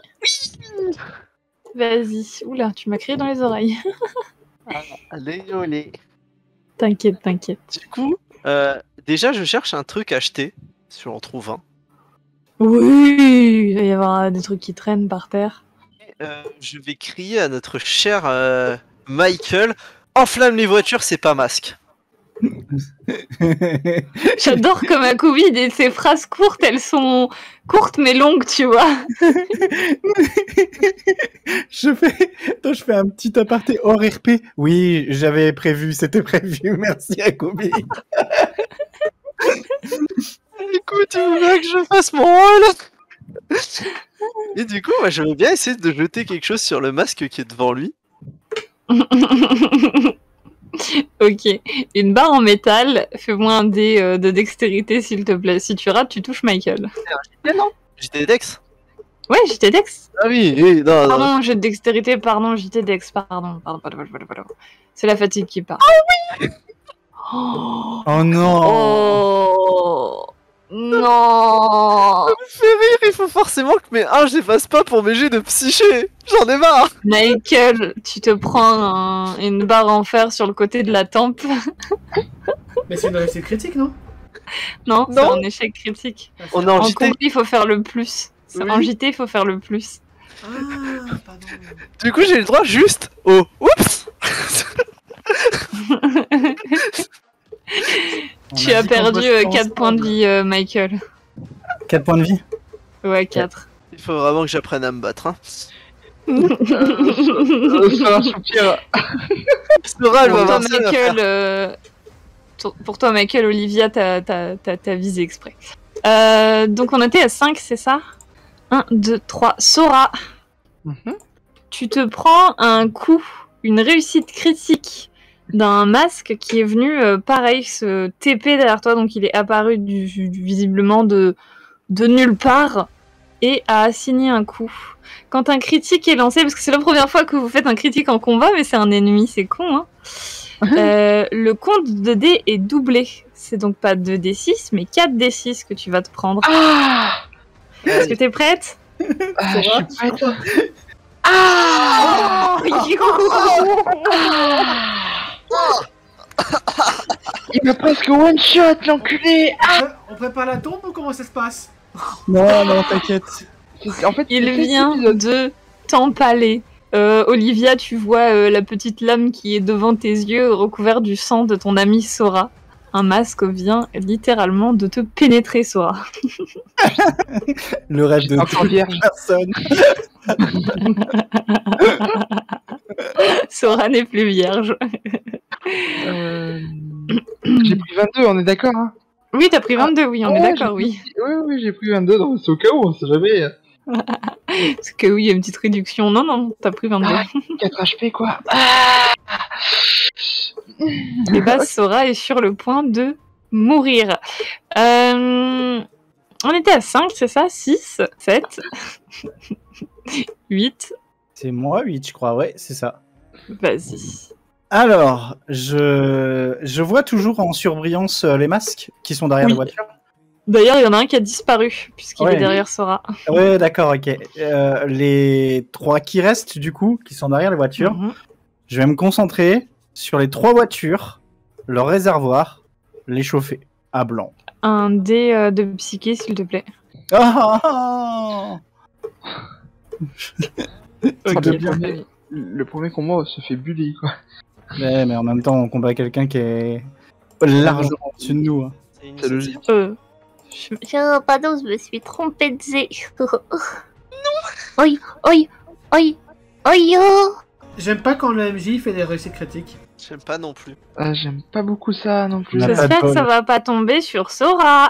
Vas-y. Oula, tu m'as crié dans les oreilles. Allez, olé. T'inquiète, t'inquiète. Du coup, déjà, je cherche un truc à acheter, si on en trouve un. Oui, il va y avoir des trucs qui traînent par terre. Je vais crier à notre cher Michael, enflamme les voitures, c'est pas masque. J'adore comme Akubi, ces phrases courtes, elles sont courtes mais longues, tu vois. je fais un petit aparté hors RP. Oui, j'avais prévu, c'était prévu. Merci à Kobe. Écoute, tu veux bien que je fasse mon rôle? Et du coup, moi, j'aimerais bien essayer de jeter quelque chose sur le masque qui est devant lui. Ok, une barre en métal, fais-moi un dé de dextérité s'il te plaît. Si tu rates, tu touches Michael. J'étais Dex. Ouais, JT Dex. Ah oui, oui, non, non. Pardon, jet de dextérité, pardon, JT Dex, pardon. C'est la fatigue qui part. Oh, Oh non. oh non. Ça me fait rire, il faut forcément que mes 1 j'efface pas pour mes jets de psyché. J'en ai marre. Michael, tu te prends une barre en fer sur le côté de la tempe. Mais c'est une réussite critique, non? Non, c'est un échec critique. On est en En JT. combi, il faut faire le plus. Oui. En JT, il faut faire le plus. Ah, pardon. Du coup, j'ai le droit juste au oups. Tu as perdu 4 points de vie, Michael. 4 points de vie. Ouais, 4. Il faut vraiment que j'apprenne à me battre. Hein. Ça va soupir. Sora, elle va Toi, voir ça. elle va faire- Michael, pour toi, Michael, Olivia, t'as visé exprès. Donc on était à 5, c'est ça? 1, 2, 3. Sora, tu te prends un coup, une réussite critique d'un masque qui est venu, pareil, se TP derrière toi. Donc il est apparu visiblement de nulle part et a assigné un coup. Quand un critique est lancé, parce que c'est la première fois que vous faites un critique en combat, mais c'est un ennemi, c'est con, hein. Le compte de dés est doublé. C'est donc pas 2d6, mais 4d6 que tu vas te prendre. Est-ce que t'es prête? Je suis prête. Il m'a presque one shot, l'enculé. On prépare la tombe ou comment ça se passe? Non, non, t'inquiète. En fait, Il c'est vient cet épisode. de t'empaler. Olivia, tu vois la petite lame qui est devant tes yeux, recouverte du sang de ton ami Sora. Un masque vient littéralement de te pénétrer, Sora. Le rêve de Encore toute vierge. personne. Sora n'est plus vierge. J'ai pris 22, on est d'accord, hein? Oui, t'as pris 22, oui, on est Ouais, d'accord, oui. Oui, j'ai pris 22, donc c'est au cas où, on sait jamais. Parce que oui, il y a une petite réduction. Non, non, t'as pris 22. 4 HP, quoi. Et bah, Sora est sur le point de mourir. On était à 5, c'est ça? 6, 7, 8. C'est moi, 8, je crois, ouais, c'est ça. Vas-y. Alors, je vois toujours en surbrillance les masques qui sont derrière Oui. la voiture. D'ailleurs, il y en a un qui a disparu, puisqu'il Ouais. est derrière Sora. Ouais, d'accord, ok. Les 3 qui restent, du coup, qui sont derrière les voitures, Mhm. je vais me concentrer sur les 3 voitures, leur réservoir, les chauffer à blanc. Un dé de psyché, s'il te plaît. Ah Ok, le bien. premier. Le premier combat se fait bully, quoi. Ouais, mais en même temps, on combat quelqu'un qui est largement au-dessus de nous. Hein. C'est logique. Pardon, je me suis trompée de Z. Non. Oi, oi, oi, oi, oh. J'aime pas quand le MJ fait des réussites critiques. J'aime pas non plus. Ah, j'aime pas beaucoup ça non plus. On a pas de J'espère que bol. ça va pas tomber sur Sora.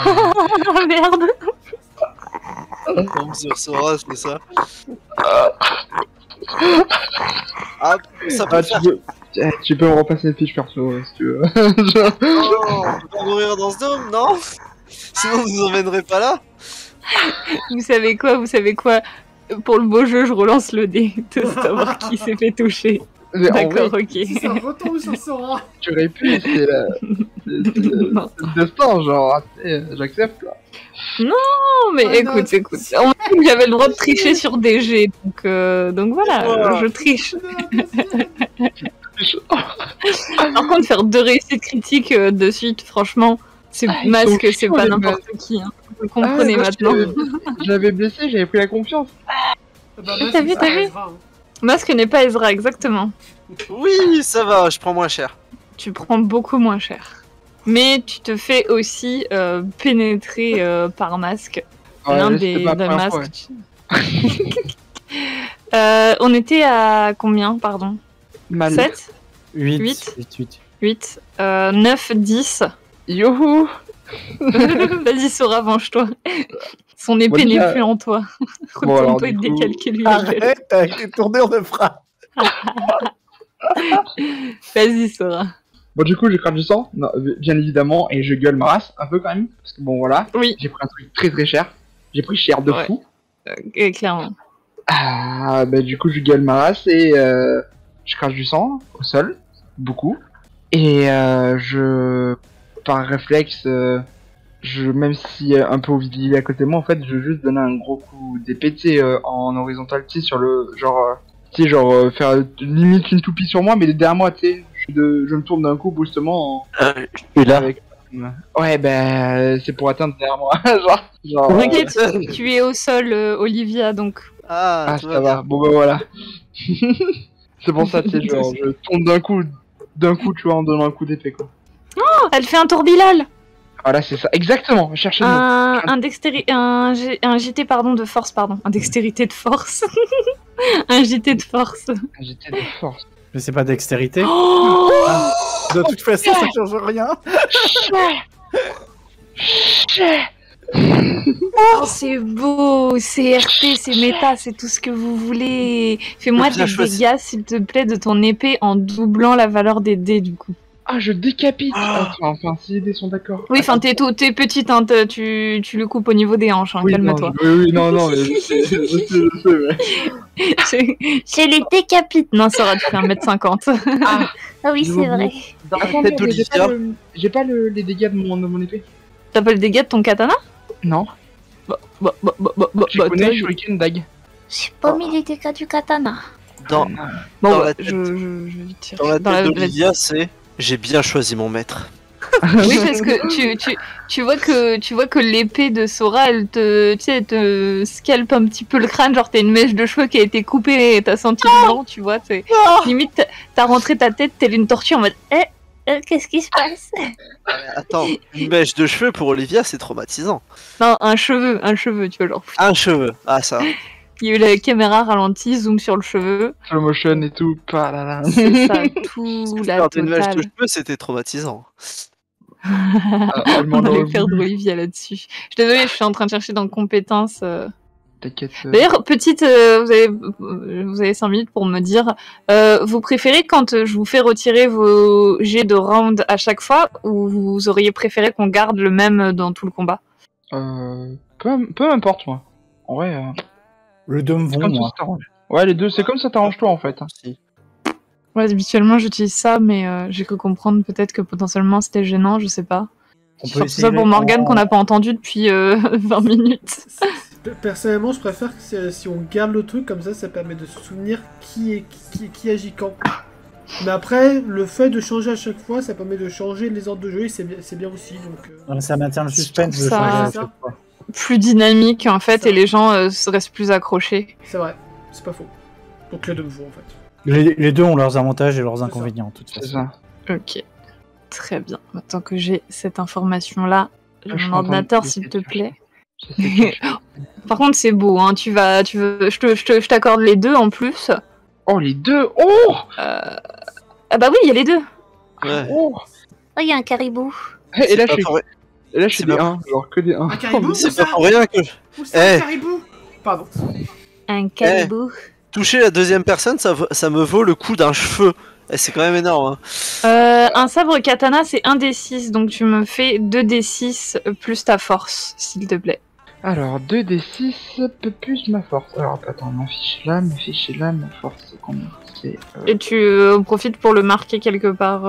Oh merde. Comme sur Sora, c'est ça. Ah, ça peut Ah, faire. tu peux me repasser une fiche perso si tu veux. Oh, on peut pas mourir dans ce dôme, non? Sinon, vous nous emmènerez pas là? Vous savez quoi? Pour le beau jeu, je relance le dé de savoir qui s'est fait toucher. Mais en D'accord, vrai, ok. Si ça retombe sur Sora. tu aurais pu, c'est Non. le destin, genre, tu sais, j'accepte là. Non, mais Ah non, écoute. On m'a dit que j'avais le droit de tricher sur DG, donc voilà, Voilà. je triche. Par contre, faire 2 réussites critiques de suite, franchement, c'est Ah, ils masque, sont c'est chiants, pas les n'importe qui. Hein. Vous le comprenez Ah, maintenant. Je l'avais blessé, j'avais pris la confiance. Bah, T'as vu, t'as vu hein. Masque n'est pas Ezra, exactement. Oui, ça va, je prends moins cher. Tu prends beaucoup moins cher. Mais tu te fais aussi pénétrer par masque. L'un Ouais, c'était pas la des première fois, masques. On était à combien, pardon? Mal. 7 8. 8. 8. 8 9 10. Youhou. Vas-y, Sora, venge-toi. Son épée Bon, n'est déjà- plus en toi. Bon, alors, Retourne-toi et du coup- décalque-lui. Arrête avec les tournures de frappe. Vas-y, Sora. Bon, du coup, je crache du sang, non, bien évidemment, et je gueule ma race, un peu quand même. Parce que bon, voilà, Oui, j'ai pris un truc très très cher. J'ai pris cher de Ouais. fou. clairement. Ah, bah, du coup, je gueule ma race et je crache du sang au sol, beaucoup. Et par réflexe, même si un peu Ovidie il est à côté de moi, en fait, je veux juste donner un gros coup d'épée, tu sais, en horizontal, tu sais, sur le genre, tu sais, genre faire limite une toupie sur moi, mais derrière moi, tu sais, je me tourne d'un coup brusquement. Et là, Avec... Ouais, ben, c'est pour atteindre derrière moi, genre. T'inquiète, tu es au sol, Olivia, donc. Ah, Ah, tout ça va. Bon, bah voilà. C'est pour ça, tu sais, genre, je tombe d'un coup, tu vois, en donnant un coup d'épée, quoi. Oh, elle fait un tourbillal. Voilà, c'est ça. Exactement. Cherchez le mot. Un JT pardon de force, pardon. Un dextérité de force. Un JT de force. J'étais de force. Mais c'est pas dextérité. Oh De toute façon, ça change rien. Oh, c'est beau, c'est RP, c'est méta, c'est tout ce que vous voulez. Fais-moi Bien des choisi. dégâts, s'il te plaît, de ton épée en doublant la valeur des dés, du coup. Ah, je décapite. Ah. Enfin, si les dés sont d'accord. Oui, enfin, t'es petite, hein, tu le coupes au niveau des hanches, hein, Oui, calme-toi. non, mais je sais, ouais. Je les décapite. Non, ça aura tu fais 1m50. Ah oui, J'ai c'est vrai. Dans la Attends, tête mais d'Olivia. j'ai pas les dégâts de mon épée. T'as pas le dégât de ton katana? Non. Bah, Je connais Shuriken Dag. J'ai pas mis les dégâts du katana. Dans, Bon, Dans ouais, la tête- je vais vite tirer. dans la Dans tête la- d'Olivia, c'est j'ai bien choisi mon maître. Oui, parce que tu vois que l'épée de Sora, elle te scalpe un petit peu le crâne, genre t'as une mèche de cheveux qui a été coupée et t'as senti le blanc, tu vois, c'est limite t'as rentré ta tête telle une tortue en mode Qu'est-ce qui se passe? Attends, une mèche de cheveux pour Olivia, c'est traumatisant. non, un cheveu, tu vois, genre Un cheveu, ah ça. il y a eu la caméra ralentie, zoom sur le cheveu, Slow motion et tout. Pas là là. c'est ça, tout la Faire une mèche de totale. cheveux, c'était traumatisant. On allait faire d'Olivia là-dessus. Je suis désolée, je suis en train de chercher dans compétences. T'inquiète. D'ailleurs, petite, vous avez 5 minutes pour me dire, vous préférez quand je vous fais retirer vos jets de round à chaque fois, ou vous auriez préféré qu'on garde le même dans tout le combat? Peu importe, moi. En vrai, Le deux me c'est vont, comme moi. ça t'arrange. Ouais, les deux, c'est comme ça t'arrange toi en fait. Si. Ouais, habituellement j'utilise ça, mais j'ai cru comprendre peut-être que potentiellement c'était gênant, je sais pas. On peut Surtout essayer ça pour le- Morgane en- qu'on n'a pas entendu depuis 20 minutes. Personnellement, je préfère que si on garde le truc comme ça permet de se souvenir qui agit quand. Mais après, le fait de changer à chaque fois, ça permet de changer les ordres de jeu et c'est bien aussi. Donc, Non, mais ça maintient le suspense de Ça- changer à ça. chaque fois. Plus dynamique en fait, Ça. et les gens restent plus accrochés. c'est vrai, c'est pas faux. Donc les deux me vont en fait. Les deux ont leurs avantages et leurs ça. inconvénients, de toute C'est façon. ça. Ok, très bien. Maintenant que j'ai cette information-là, j'ai Ah, je suis mon en train de- ordinateur s'il te plaît. J'essaie de- Par contre, c'est beau, hein. Tu veux, je t'accorde les deux en plus. Oh, les deux. Oh, Ah bah oui, il y a les deux. Ouais. oh. Oh, il y a un caribou. Et là, Pas je pour- fais c'est des pas- 1, genre que des 1. Un caribou, C'est où ça pas pour rien que Où ça, Eh. un caribou Pardon. Un caribou. toucher la deuxième personne, ça me vaut le coup d'un cheveu. Et c'est quand même énorme. Hein. Un sabre katana, c'est 1d6, donc tu me fais 2d6 plus ta force, s'il te plaît. Alors, 2d6 plus ma force. Alors, attends, ma fiche là, ma force, c'est combien? C'est. Et tu profites pour le marquer quelque part.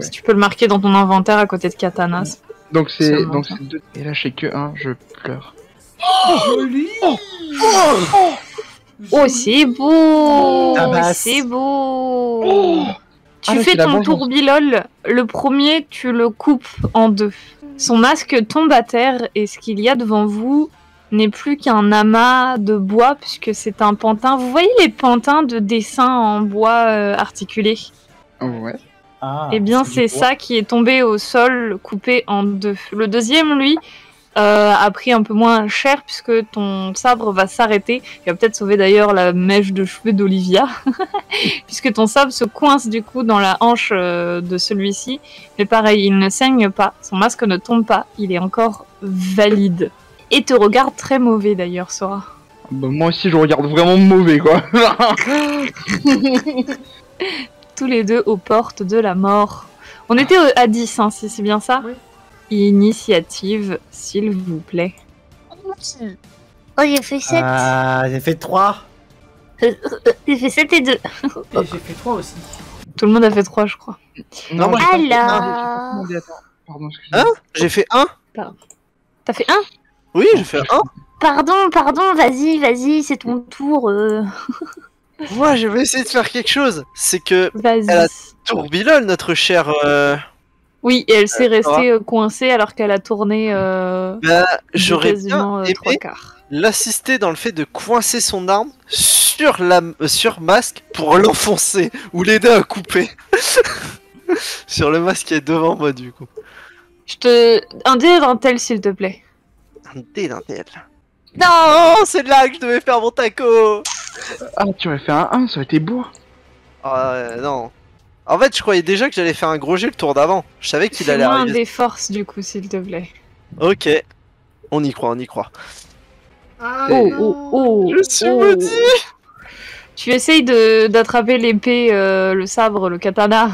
Si tu peux le marquer dans ton inventaire à côté de katana. Donc, c'est Seulement ça. 2. Et là, je sais que 1, je pleure. Joli Oh, c'est beau! Tabasse. C'est beau! Tu Ah, là, fais c'est la ton vengeance. tourbilol, le premier, tu le coupes en deux. Son masque tombe à terre et ce qu'il y a devant vous n'est plus qu'un amas de bois puisque c'est un pantin. Vous voyez les pantins de dessin en bois articulé? Ouais. Ah, Eh bien, c'est du bois. ça qui est tombé au sol, coupé en deux. Le deuxième, lui, a pris un peu moins cher puisque ton sabre va s'arrêter. Il va peut-être sauver d'ailleurs la mèche de cheveux d'Olivia, puisque ton sabre se coince du coup dans la hanche de celui-ci. Mais pareil, il ne saigne pas, son masque ne tombe pas, il est encore valide. Et te regarde très mauvais d'ailleurs, Sora. Bah, moi aussi, je regarde vraiment mauvais, quoi. Tous les deux aux portes de la mort. On était à 10, hein, si c'est bien ça? Oui. Initiative, s'il vous plaît. Oh, j'ai fait 7. Ah, j'ai fait 3. J'ai fait 7 et 2. Et j'ai fait 3 aussi. Tout le monde a fait 3, je crois. Non, moi, j'ai pas fait- Alors. non, j'ai pas attends. Pardon, excusez-moi. Hein J'ai fait un. T'as fait 1? Oui, j'ai fait un. Pardon, vas-y, c'est ton tour. Moi, je vais essayer de faire quelque chose. C'est que Vas-y. Elle a- Tourbillon, notre cher. Oui, et elle s'est Sora. restée coincée alors qu'elle a tourné Bah, j'aurais quasiment bien trois aimé quarts. l'assister dans le fait de coincer son arme sur Masque pour l'enfoncer ou l'aider à couper. Sur le masque qui est devant moi, du coup. Un dé d'un tel, s'il te plaît. Un dé d'un tel. Non, c'est là que je devais faire mon taco. Ah, tu aurais fait un 1, ça aurait été beau. Ah, non. En fait, je croyais déjà que j'allais faire un gros jet le tour d'avant. Je savais qu'il allait Fais-moi un arriver. des forces du coup, s'il te plaît. Ok. On y croit, on y croit. Ah Oh, non. oh, oh, Je suis oh. maudit. Tu essayes d'attraper l'épée, le sabre, le katana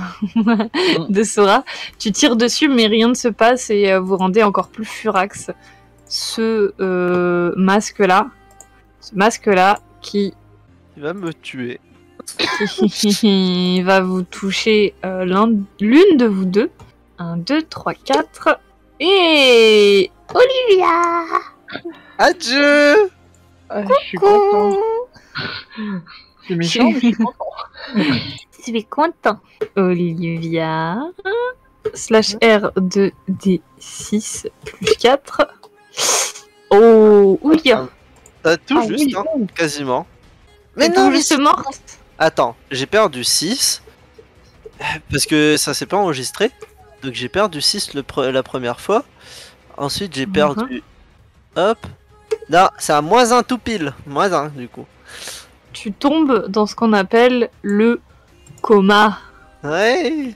de Sora. Tu tires dessus, mais rien ne se passe et vous rendez encore plus furax ce masque-là. Ce masque-là qui Il va me tuer. va vous toucher l'une de vous deux. 1, 2, 3, 4. Et Olivia. Adieu. Je suis content. C'est méchant, mais je suis content. Je suis content. Olivia /R de D6 plus 4. Oh, oui. T'as tout Ah juste, oui, hein, oh. quasiment. Mais Mais non, non, mais juste morte. Attends, j'ai perdu 6. Parce que ça s'est pas enregistré. Donc j'ai perdu 6 la première fois. Ensuite j'ai perdu... Hop. Non, c'est un -1 tout pile. -1 du coup. Tu tombes dans ce qu'on appelle le coma. Ouais.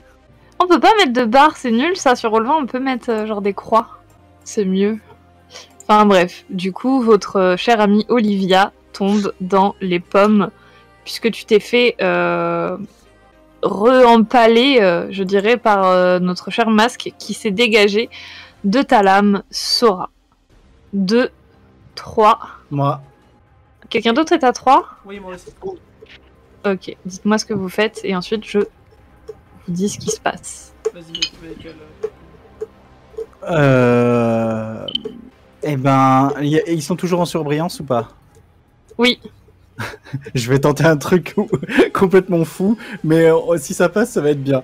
On peut pas mettre de barre, c'est nul ça. Sur relevant, on peut mettre genre des croix. C'est mieux. Enfin bref, du coup, votre chère amie Olivia tombe dans les pommes. Puisque tu t'es fait re-empaler, je dirais, par notre cher masque qui s'est dégagé de ta lame, Sora. 2, 3. Moi. Quelqu'un d'autre est à 3 ? Oui, moi aussi. Ok, dites-moi ce que vous faites et ensuite je vous dis ce qui se passe. Vas-y, Michael. Eh ben, ils sont toujours en surbrillance ou pas? Oui, Je vais tenter un truc complètement fou, mais si ça passe, ça va être bien.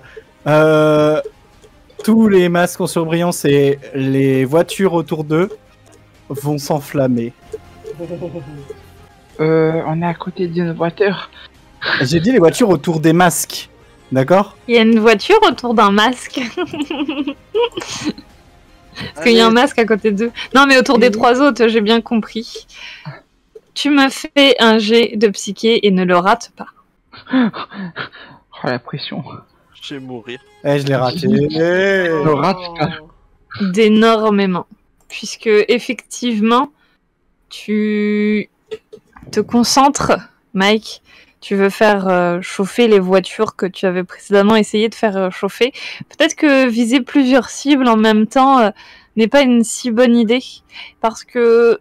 Tous les masques en surbrillance et les voitures autour d'eux vont s'enflammer. On est à côté d'une voiture. J'ai dit les voitures autour des masques, d'accord? il y a une voiture autour d'un masque. Parce qu'il y a un masque à côté d'eux. Non, mais autour des 3 autres, j'ai bien compris. Tu me fais un jet de psyché et ne le rate pas. Oh, la pression. Je vais mourir. Eh, je l'ai raté. Le rate pas. D'énormément. Puisque, effectivement, tu te concentres, Mike. Tu veux faire chauffer les voitures que tu avais précédemment essayé de faire chauffer. Peut-être que viser plusieurs cibles en même temps n'est pas une si bonne idée. Parce que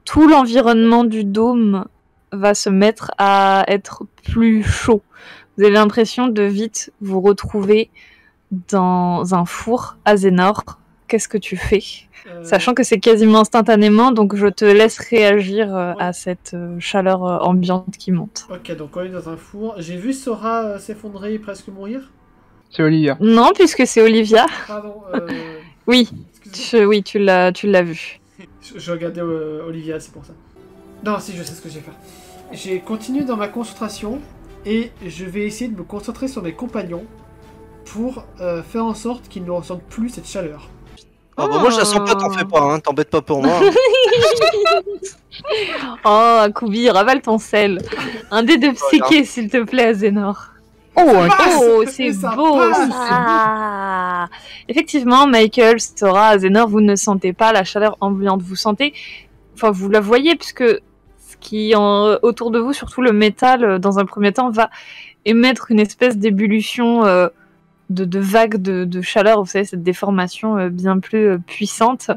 tout l'environnement du dôme va se mettre à être plus chaud. Vous avez l'impression de vite vous retrouver dans un four à Zénor. Qu'est-ce que tu fais ? Sachant que c'est quasiment instantanément, donc je te laisse réagir à cette chaleur ambiante qui monte. Ok, donc on est dans un four. J'ai vu Sora s'effondrer et presque mourir. C'est Olivia. Non, puisque c'est Olivia. Pardon. Oui, Excusez-moi. oui, tu l'as vu. Je regardais Olivia, c'est pour ça. Non, si, je sais ce que je vais faire. J'ai continué dans ma concentration et je vais essayer de me concentrer sur mes compagnons pour faire en sorte qu'ils ne ressentent plus cette chaleur. Ah bah moi je la sens pas, t'en fais pas, hein, t'embête pas pour moi. Oh, Akubi, ravale ton sel. Un dé de psyché, s'il te plaît, à Zénor. Oh, un Oh, Et c'est ça beau passe. ça. Effectivement, Michael, Sora, Zénor, vous ne sentez pas la chaleur ambiante. Vous sentez, enfin, vous la voyez puisque ce qui autour de vous, surtout le métal, dans un premier temps, va émettre une espèce d'ébullition de vagues de chaleur. Vous savez, cette déformation bien plus puissante.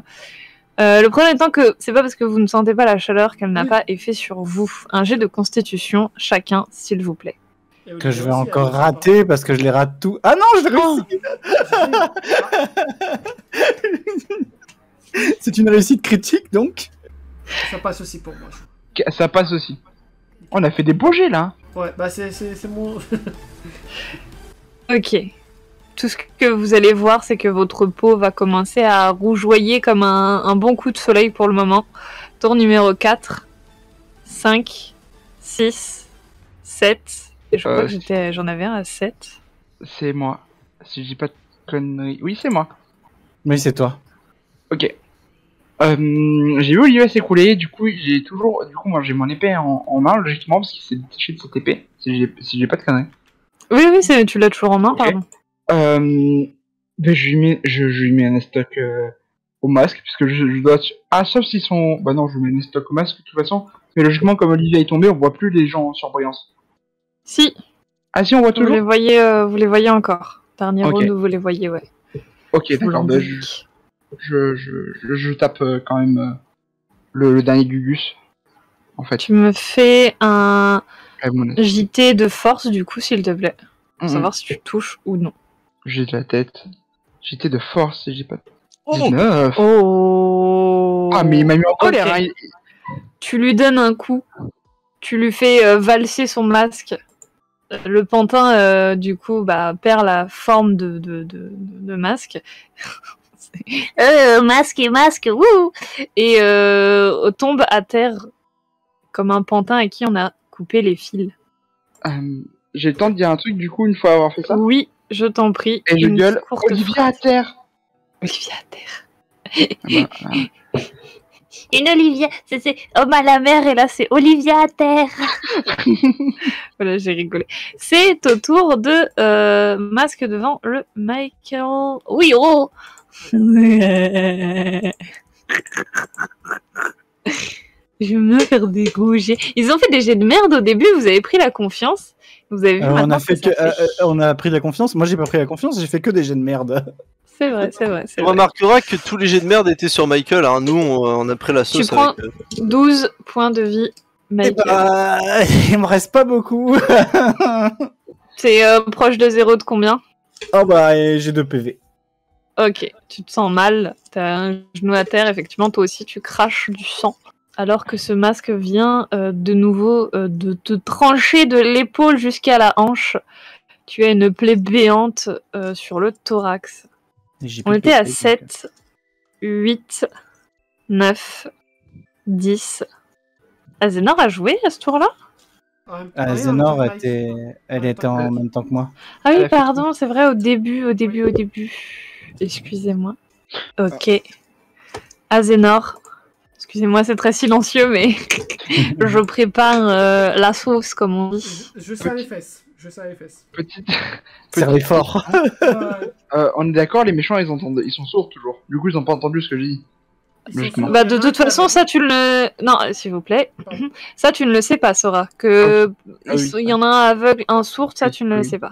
Le problème étant que c'est pas parce que vous ne sentez pas la chaleur qu'elle n'a pas effet sur vous. Un jet de constitution, chacun, s'il vous plaît. Et que je vais Olivia aussi, encore elle ne rater parce que je les rate tout. Ah non, je l'ai réussi. C'est une réussite critique donc. Ça passe aussi pour moi. Ça passe aussi. On a fait des beaux jets là. Ouais, bah c'est mon... Ok. Tout ce que vous allez voir, c'est que votre peau va commencer à rougeoyer comme un bon coup de soleil pour le moment. Tour numéro 4, 5, 6, 7. Et je crois que j'en avais un à 7. C'est moi. Si je dis pas de conneries. Oui, c'est moi. Oui, c'est toi. Ok. J'ai vu Olivia s'écrouler, du coup moi j'ai mon épée en main logiquement parce qu'il s'est détaché de cette épée, si j'ai pas de conneries. Oui, tu l'as toujours en main, Ok. pardon. Ben, je lui mets un estoc au masque, puisque je dois... Ah, sauf s'ils sont... Bah non, je mets un estoc au masque, de toute façon. Mais logiquement, comme Olivia est tombée, on voit plus les gens en surbrillance. Si, Ah si, on voit vous les toujours. voyez encore. Dernier Ok. round où vous les voyez, ouais. Ok, Je vous d'accord, bah, l'indique. je tape quand même le dernier Gugus, en fait. Tu me fais un Avec mon JT de force, du coup, s'il te plaît. Pour Mhm. savoir si tu touches ou non. J'ai de la tête. J'étais de force et j'ai pas... Oh 19. Oh. Ah, mais il m'a mis en colère, Ok. hein. Tu lui donnes un coup. Tu lui fais valser son masque. Le pantin, du coup, perd la forme de masque. Masque et masque, wouh! Et tombe à terre comme un pantin à qui on a coupé les fils. J'ai le temps de dire un truc, du coup, une fois avoir fait ça. Oui, je t'en prie. Et je une gueule, courte Olivia à phrase. terre. Olivia à terre. Ah bah, Une Olivia, c'est homme à la mer et là c'est Olivia à terre. Voilà, j'ai rigolé. C'est au tour de masque devant le Michael. Oui, oh. Je vais me faire des gros jets. Ils ont fait des jets de merde au début, vous avez pris la confiance. Vous avez vu on maintenant a fait ce que ça fait. on a pris la confiance. Moi, j'ai pas pris la confiance. J'ai fait que des jets de merde. C'est vrai. Tu remarqueras que tous les jets de merde étaient sur Michael, hein. Nous on a pris la sauce Tu prends avec... 12 points de vie, Michael. Il me reste pas beaucoup. T'es proche de 0 de combien? Oh bah, j'ai 2 PV. Ok, tu te sens mal, t'as un genou à terre, effectivement, toi aussi tu craches du sang. Alors que ce masque vient de nouveau de te trancher de l'épaule jusqu'à la hanche. Tu as une plaie béante sur le thorax. On était à 7, 8, 9, 10. Azénor a joué à ce tour-là? Zénor elle était en même temps que moi. Ah Elle oui, a fait pardon, c'est vrai, au début. Excusez-moi. Ok. Azénor. Excusez-moi, c'est très silencieux, mais je prépare la sauce, comme on dit. Je serre les fesses. petite... Servez fort. on est d'accord, les méchants, ils sont sourds toujours. Du coup, ils ont pas entendu ce que j'ai dit. Logiquement. Bah, de toute façon, ça, tu le... Non, s'il vous plaît. Pardon. Ça, tu ne le sais pas, Sora. Que Ah oui. il y en a un aveugle, un sourd, ça, tu ne le Oui. sais pas.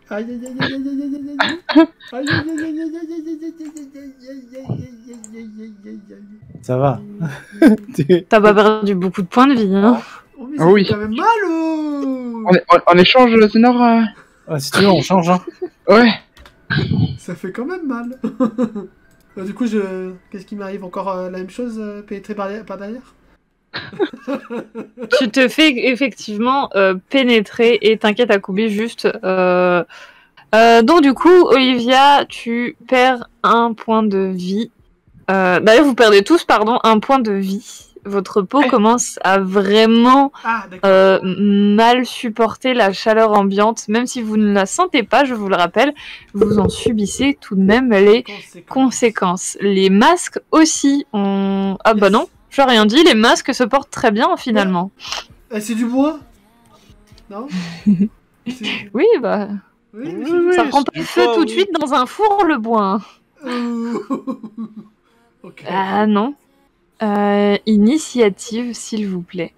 Aïe aïe aïe aïe aïe aïe aïe aïe aïe. Aïe aïe aïe aïe aïe aïe. Ça va. T'as pas perdu beaucoup de points de vie, hein. Oh mais Ah ça oui. fait quand même mal oh. En échange, Zénor Si tu veux, on change. Hein. Ouais. Ça fait quand même mal. Du coup, qu'est-ce qui m'arrive encore la même chose, pénétré par derrière. Tu te fais effectivement pénétrer et t'inquiète à Kobe juste. Donc du coup, Olivia, tu perds un point de vie. D'ailleurs, vous perdez tous, pardon, un point de vie. Votre peau commence à vraiment Ah d'accord. mal supporter la chaleur ambiante. Même si vous ne la sentez pas, je vous le rappelle, vous en subissez tout de même les conséquences. Les masques aussi ont... Ah bah non, j'ai rien dit, les masques se portent très bien finalement. C'est du bois. Non. Oui, bah... Oui, ça prend pas c'est du feu bois, tout de oui. suite dans un four, le bois. Ok. Ah non. Initiative, s'il vous plaît.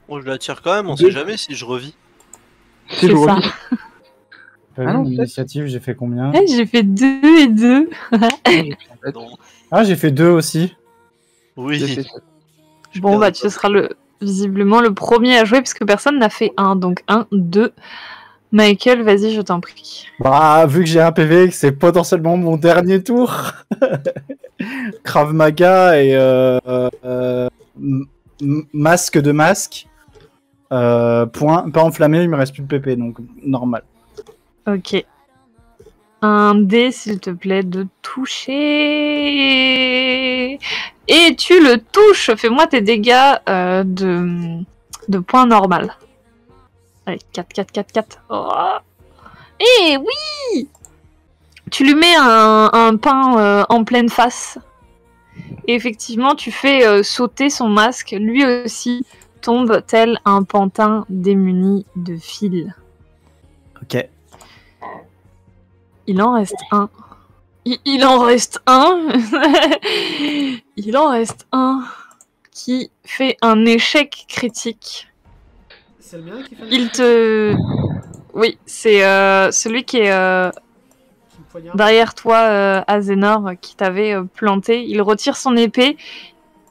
Bon, je la tire quand même, on sait jamais si je revis. C'est C'est le ça. revis. Ah non, L'initiative, j'ai fait combien? Eh, j'ai fait 2 et 2. Non. Ah, j'ai fait 2 aussi. Oui. Bon, bah, tu seras visiblement le premier à jouer parce que personne n'a fait 1. Donc 1, 2. Michael, vas-y, je t'en prie. Bah, vu que j'ai un PV, que c'est potentiellement mon dernier tour. Krav Maga et masque de masque. Point, pas enflammé, il me reste plus de PP, donc normal. Ok. Un dé, s'il te plaît, de toucher. Et tu le touches. Fais-moi tes dégâts de point normal. Allez, 4, 4, 4, 4. Oh. Eh oui! Tu lui mets un pain en pleine face. Et effectivement, tu fais sauter son masque. Lui aussi tombe tel un pantin démuni de fil. Ok. Il en reste un. Il en reste un. Il en reste un qui fait un échec critique. C'est le mien qui fait Il te... Oui, c'est celui qui est qui me poignarde. derrière toi, Azénor, qui t'avait planté. Il retire son épée.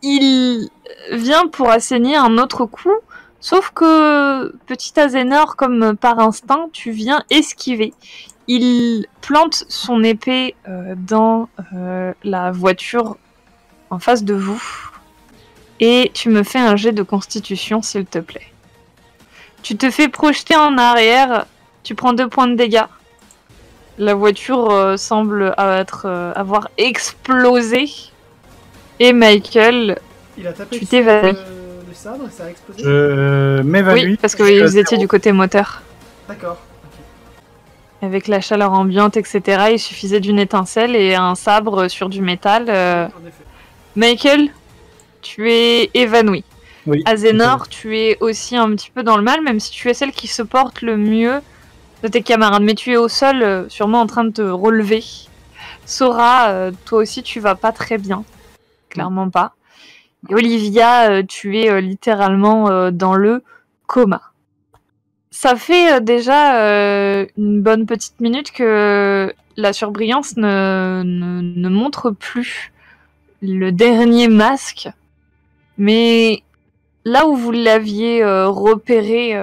Il vient pour asséner un autre coup. Sauf que, petit Azénor, comme par instinct, tu viens esquiver. Il plante son épée dans la voiture en face de vous. Et tu me fais un jet de constitution, s'il te plaît. Tu te fais projeter en arrière. Tu prends 2 points de dégâts. La voiture semble avoir explosé. Et Michael, Il a tapé tu dessus t'évanouis. le sabre et ça a explosé. Je m'évalue. Oui, parce que vous étiez du côté moteur. D'accord. Avec la chaleur ambiante, etc., il suffisait d'une étincelle et un sabre sur du métal. En effet. Michael, tu es évanoui. Oui. Azénor, tu es aussi un petit peu dans le mal, même si tu es celle qui se porte le mieux de tes camarades. Mais tu es au sol, sûrement en train de te relever. Sora, toi aussi, tu vas pas très bien. Clairement pas. Et Olivia, tu es littéralement dans le coma. Ça fait déjà une bonne petite minute que la surbrillance ne montre plus le dernier masque. Mais là où vous l'aviez repéré,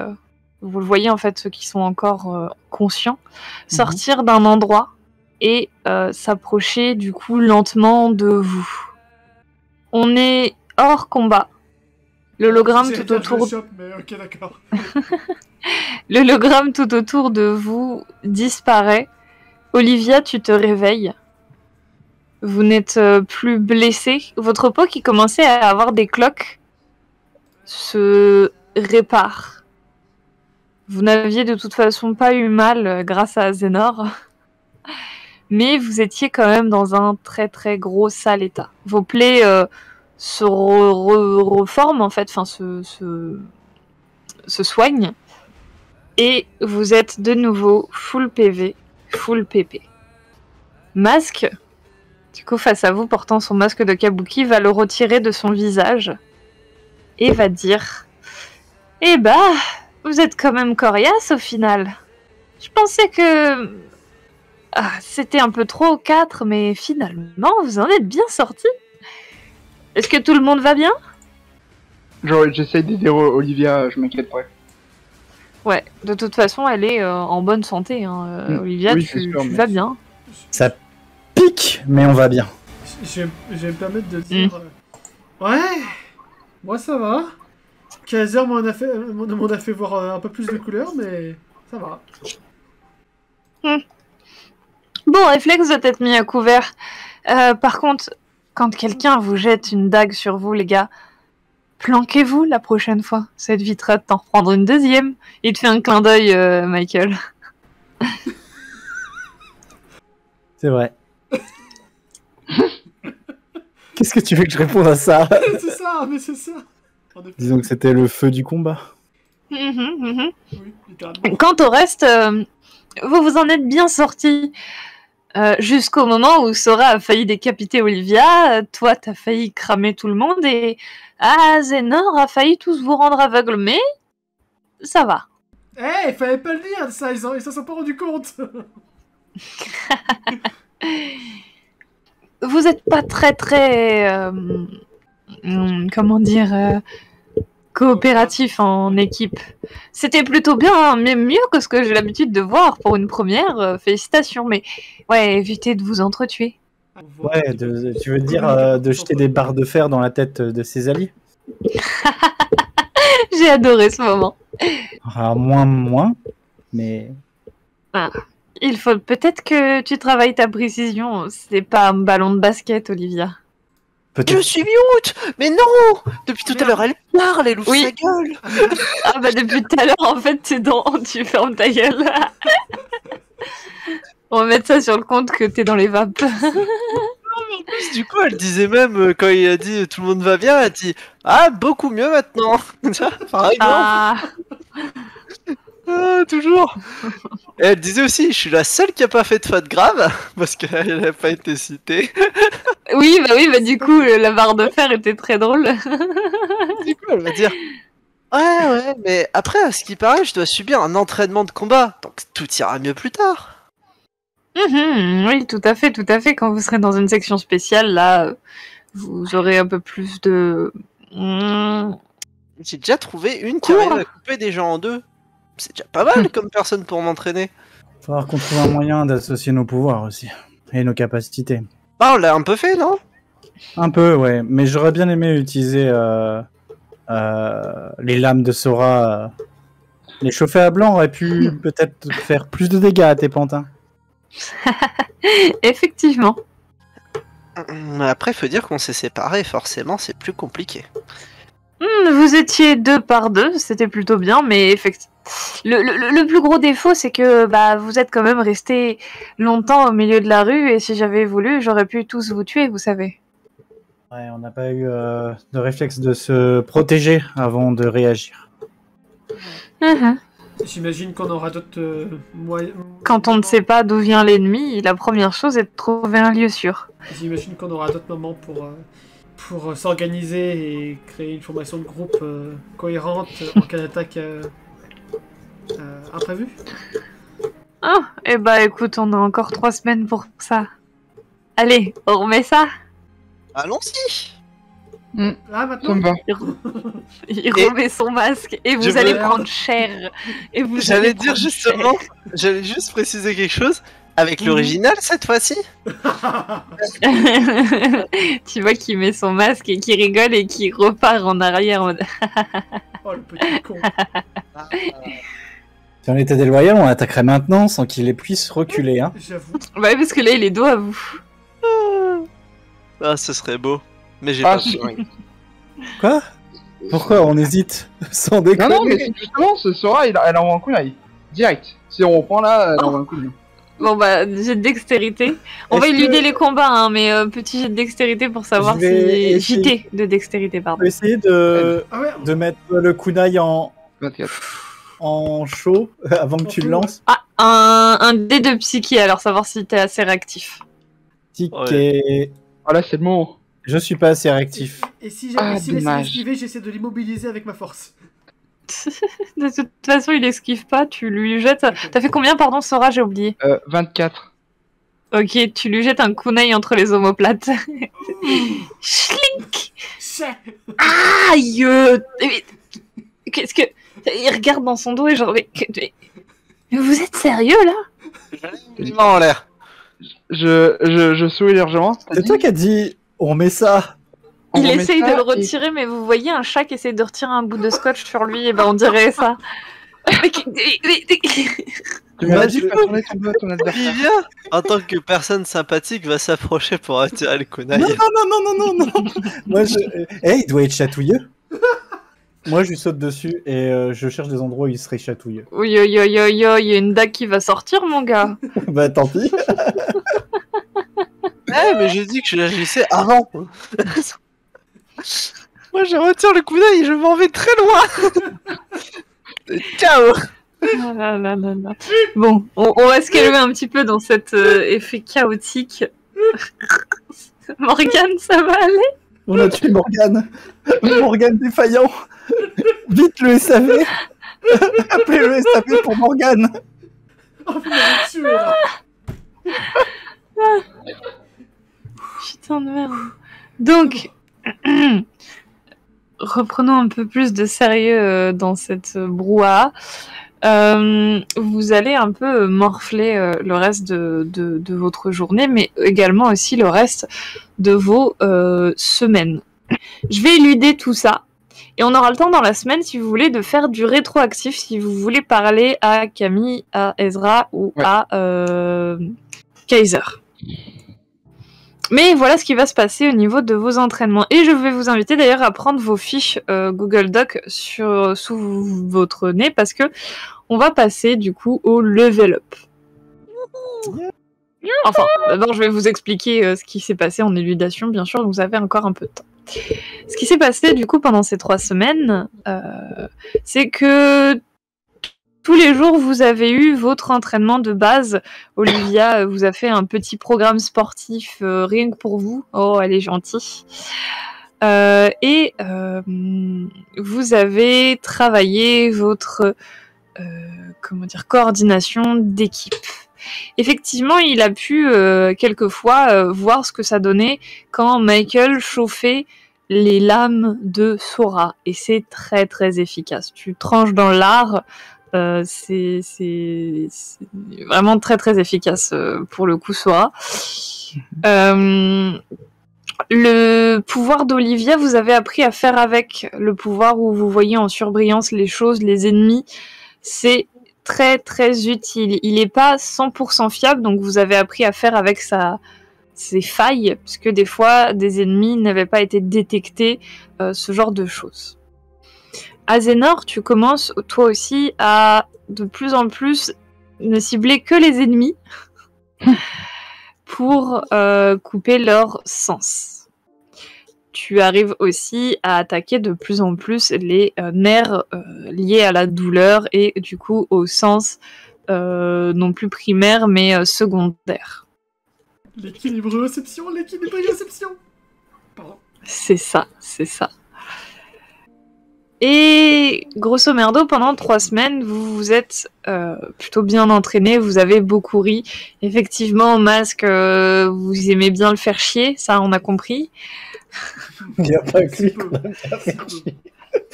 vous le voyez en fait, ceux qui sont encore conscients, sortir d'un endroit et s'approcher du coup lentement de vous. On est hors combat. L'hologramme tout autour. Mais ok, d'accord. L'hologramme tout autour de vous disparaît. Olivia, tu te réveilles. Vous n'êtes plus blessée. Votre peau qui commençait à avoir des cloques se répare. Vous n'aviez de toute façon pas eu mal grâce à Azénor. Mais vous étiez quand même dans un très très gros sale état. Vos plaies se reforment en fait, enfin se soignent. Et vous êtes de nouveau full PV, full PP. Masque, du coup face à vous portant son masque de Kabuki, va le retirer de son visage et va dire « Eh bah, vous êtes quand même coriace au final. Je pensais que c'était un peu trop 4, mais finalement vous en êtes bien sortis. Est-ce que tout le monde va bien ?» Genre, j'essaye d'aider Olivia, je m'inquiète pas. Ouais, de toute façon, elle est en bonne santé. Hein. Olivia, oui, tu sûr, mais... vas bien. Ça pique, mais on va bien. Je vais me permettre de dire... Ouais, moi ça va. Kaiser m'en a fait voir un peu plus de couleurs, mais ça va. Bon, réflexe de t'être mis à couvert. Par contre, quand quelqu'un vous jette une dague sur vous, les gars, planquez-vous la prochaine fois. Ça évitera de t'en reprendre une deuxième. Il te fait un clin d'œil, Michael. C'est vrai. Qu'est-ce que tu veux que je réponde à ça? C'est ça, mais c'est ça. Disons que c'était le feu du combat. Oui, littéralement. Quant au reste, vous vous en êtes bien sortis. Jusqu'au moment où Sora a failli décapiter Olivia, toi t'as failli cramer tout le monde et Azénor a failli tous vous rendre aveugles, mais ça va. Eh, fallait pas le dire, ça, ils s'en sont pas rendus compte. Vous êtes pas très comment dire, coopératif en équipe. C'était plutôt bien, hein, mais mieux que ce que j'ai l'habitude de voir pour une première. Félicitations, mais ouais, évitez de vous entretuer. Ouais, tu veux dire de jeter des barres de fer dans la tête de ses alliés? J'ai adoré ce moment. Ah, moins, mais... Il faut peut-être que tu travailles ta précision. C'est pas un ballon de basket, Olivia. Je suis mute. Mais non. Depuis tout à l'heure, elle parle, elle ouvre Oui. sa gueule. Ah bah depuis tout à l'heure, en fait, tu fermes ta gueule. On va mettre ça sur le compte que t'es dans les vapes. En plus, du coup, elle disait même, quand il a dit tout le monde va bien, elle dit ah, beaucoup mieux maintenant. Par exemple. Ah. Ah, toujours. Et elle disait aussi, je suis la seule qui a pas fait de faute grave, parce qu'elle n'a pas été citée. Oui, bah du coup, la barre de fer était très drôle. Du coup, elle va dire, ouais, mais après, à ce qui paraît, je dois subir un entraînement de combat, donc tout ira mieux plus tard. Oui, tout à fait. Quand vous serez dans une section spéciale, là, vous aurez un peu plus de... J'ai déjà trouvé une qui Cours. arrive à couper des gens en deux. C'est déjà pas mal comme personne pour m'entraîner. Faudra qu'on trouve un moyen d'associer nos pouvoirs aussi. Et nos capacités. Bah, on l'a un peu fait, non? Un peu, ouais. Mais j'aurais bien aimé utiliser les lames de Sora. Les chauffer à blanc aurait pu peut-être faire plus de dégâts à tes pantins. Effectivement. Après, faut dire qu'on s'est séparés, forcément, c'est plus compliqué. Vous étiez 2 par 2, c'était plutôt bien, mais effectivement... Le plus gros défaut, c'est que vous êtes quand même restés longtemps au milieu de la rue, et si j'avais voulu, j'aurais pu tous vous tuer, vous savez. Ouais, on n'a pas eu de réflexe de se protéger avant de réagir. J'imagine qu'on aura d'autres moyens. Quand on ne sait pas d'où vient l'ennemi, la première chose est de trouver un lieu sûr. J'imagine qu'on aura d'autres moments pour s'organiser et créer une formation de groupe cohérente en cas d'attaque imprévue. Ah, et écoute, on a encore 3 semaines pour ça. Allez, on remet ça. Allons-y. Là, Ça maintenant me va. Il remet son masque et vous allez prendre cher. Et vous J'allais allez dire prendre justement, j'allais juste préciser quelque chose. Avec l'original cette fois-ci. cher. Tu vois qu'il met son masque et qu'il rigole et qu'il repart en arrière. En mode... Oh, le petit con. Si on était déloyal, on attaquerait maintenant sans qu'il puisse reculer. Hein. J'avoue. Ouais, parce que là, il est dos à vous. Ah, ce serait beau. Mais j'ai Ah, pas si. besoin. Quoi? Pourquoi on hésite? Sans déconner. Non, mais justement, ce Sora, elle envoie un coup d'œil. Direct. Si on reprend là, elle envoie un coup d'œil. Bon, jet de dextérité. On va Est-ce éluder que- les combats, hein, mais petit jet de dextérité pour savoir Je vais si... essayer. JT de dextérité, On pardon. peut essayer de Ah ouais, mettre le kunai 24. en chaud avant que tu le lances. Ah, un dé de psyché, alors savoir si t'es assez réactif. Tic Ouais. et... Ah là, c'est le mot. Je suis pas assez réactif. et si Ah, j'essaie dommage. d'esquiver, j'essaie de l'immobiliser avec ma force. De toute façon, il esquive pas, tu lui jettes... T'as fait combien, pardon, Sora, j'ai oublié. 24. Ok, tu lui jettes un kunai entre les omoplates. Schlink. Aïe. Qu'est-ce que... Il regarde dans son dos et genre... Mais vous êtes sérieux, là? Vivement en l'air. Je souris légèrement. C'est toi qui as dit on met ça. On Il remet essaye ça de le et- retirer, mais vous voyez un chat qui essaye de retirer un bout de scotch sur lui, et on dirait ça. Tu m'as dit de pas tourner ton adversaire. Vivien, en tant que personne sympathique, va s'approcher pour attirer le kunai. Non, non. Moi, il doit être chatouilleux. Moi, je lui saute dessus et je cherche des endroits où il serait chatouilleux. Oui, il y a une dague qui va sortir, mon gars. Bah, tant pis. Eh, mais j'ai dit que je l'agissais avant. Moi, je retire le kunai et je m'en vais très loin. Ciao. Ah là là là là. Bon, on va se calmer un petit peu dans cet effet chaotique. Morgane, ça va aller? On a tué Morgane. Morgane défaillant. Vite le SAV. Appelez le SAV pour Morgane. Oh, vous m'avez tué là. Putain de merde. Donc, reprenons un peu plus de sérieux dans cette brouhaha. Vous allez un peu morfler le reste de votre journée, mais également aussi le reste de vos semaines. Je vais éluder tout ça. Et on aura le temps dans la semaine, si vous voulez, de faire du rétroactif, si vous voulez parler à Camille, à Ezra ou Ouais. à Kaiser. Mais voilà ce qui va se passer au niveau de vos entraînements. Et je vais vous inviter d'ailleurs à prendre vos fiches Google Doc sous votre nez, parce que on va passer du coup au level up. Enfin, d'abord je vais vous expliquer ce qui s'est passé en éludation, bien sûr, donc vous avez encore un peu de temps. Ce qui s'est passé du coup pendant ces 3 semaines, c'est que tous les jours, vous avez eu votre entraînement de base. Olivia vous a fait un petit programme sportif rien que pour vous. Oh, elle est gentille. Et vous avez travaillé votre coordination d'équipe. Effectivement, il a pu quelquefois voir ce que ça donnait quand Michael chauffait les lames de Sora, et c'est très très efficace. Tu tranches dans l'art, c'est vraiment très très efficace pour le coup Sora. Le pouvoir d'Olivia, vous avez appris à faire avec. Le pouvoir où vous voyez en surbrillance les choses, les ennemis, c'est très très utile. Il n'est pas 100% fiable, donc vous avez appris à faire avec ses failles, parce que des fois, des ennemis n'avaient pas été détectés, ce genre de choses. Azénor, tu commences toi aussi à de plus en plus ne cibler que les ennemis pour couper leur sens. Tu arrives aussi à attaquer de plus en plus les nerfs liés à la douleur et du coup au sens non plus primaire mais secondaire. L'équilibre-réception. Pardon. C'est ça. Et grosso merdo, pendant 3 semaines, vous vous êtes plutôt bien entraîné, vous avez beaucoup ri. Effectivement, Masque, vous aimez bien le faire chier, ça on a compris. Il n'y a pas que lui qu'on aime bien faire chier.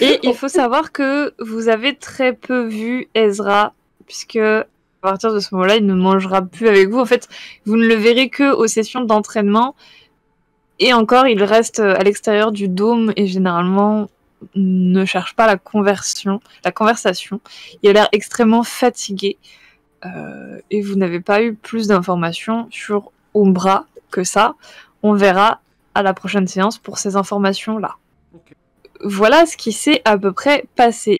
Et il faut savoir que vous avez très peu vu Ezra, puisque à partir de ce moment-là, il ne mangera plus avec vous. En fait, vous ne le verrez que aux sessions d'entraînement. Et encore, il reste à l'extérieur du dôme et généralement ne cherche pas la conversation. Il a l'air extrêmement fatigué. Et vous n'avez pas eu plus d'informations sur Umbra que ça. On verra à la prochaine séance pour ces informations-là. Ok. Voilà ce qui s'est à peu près passé.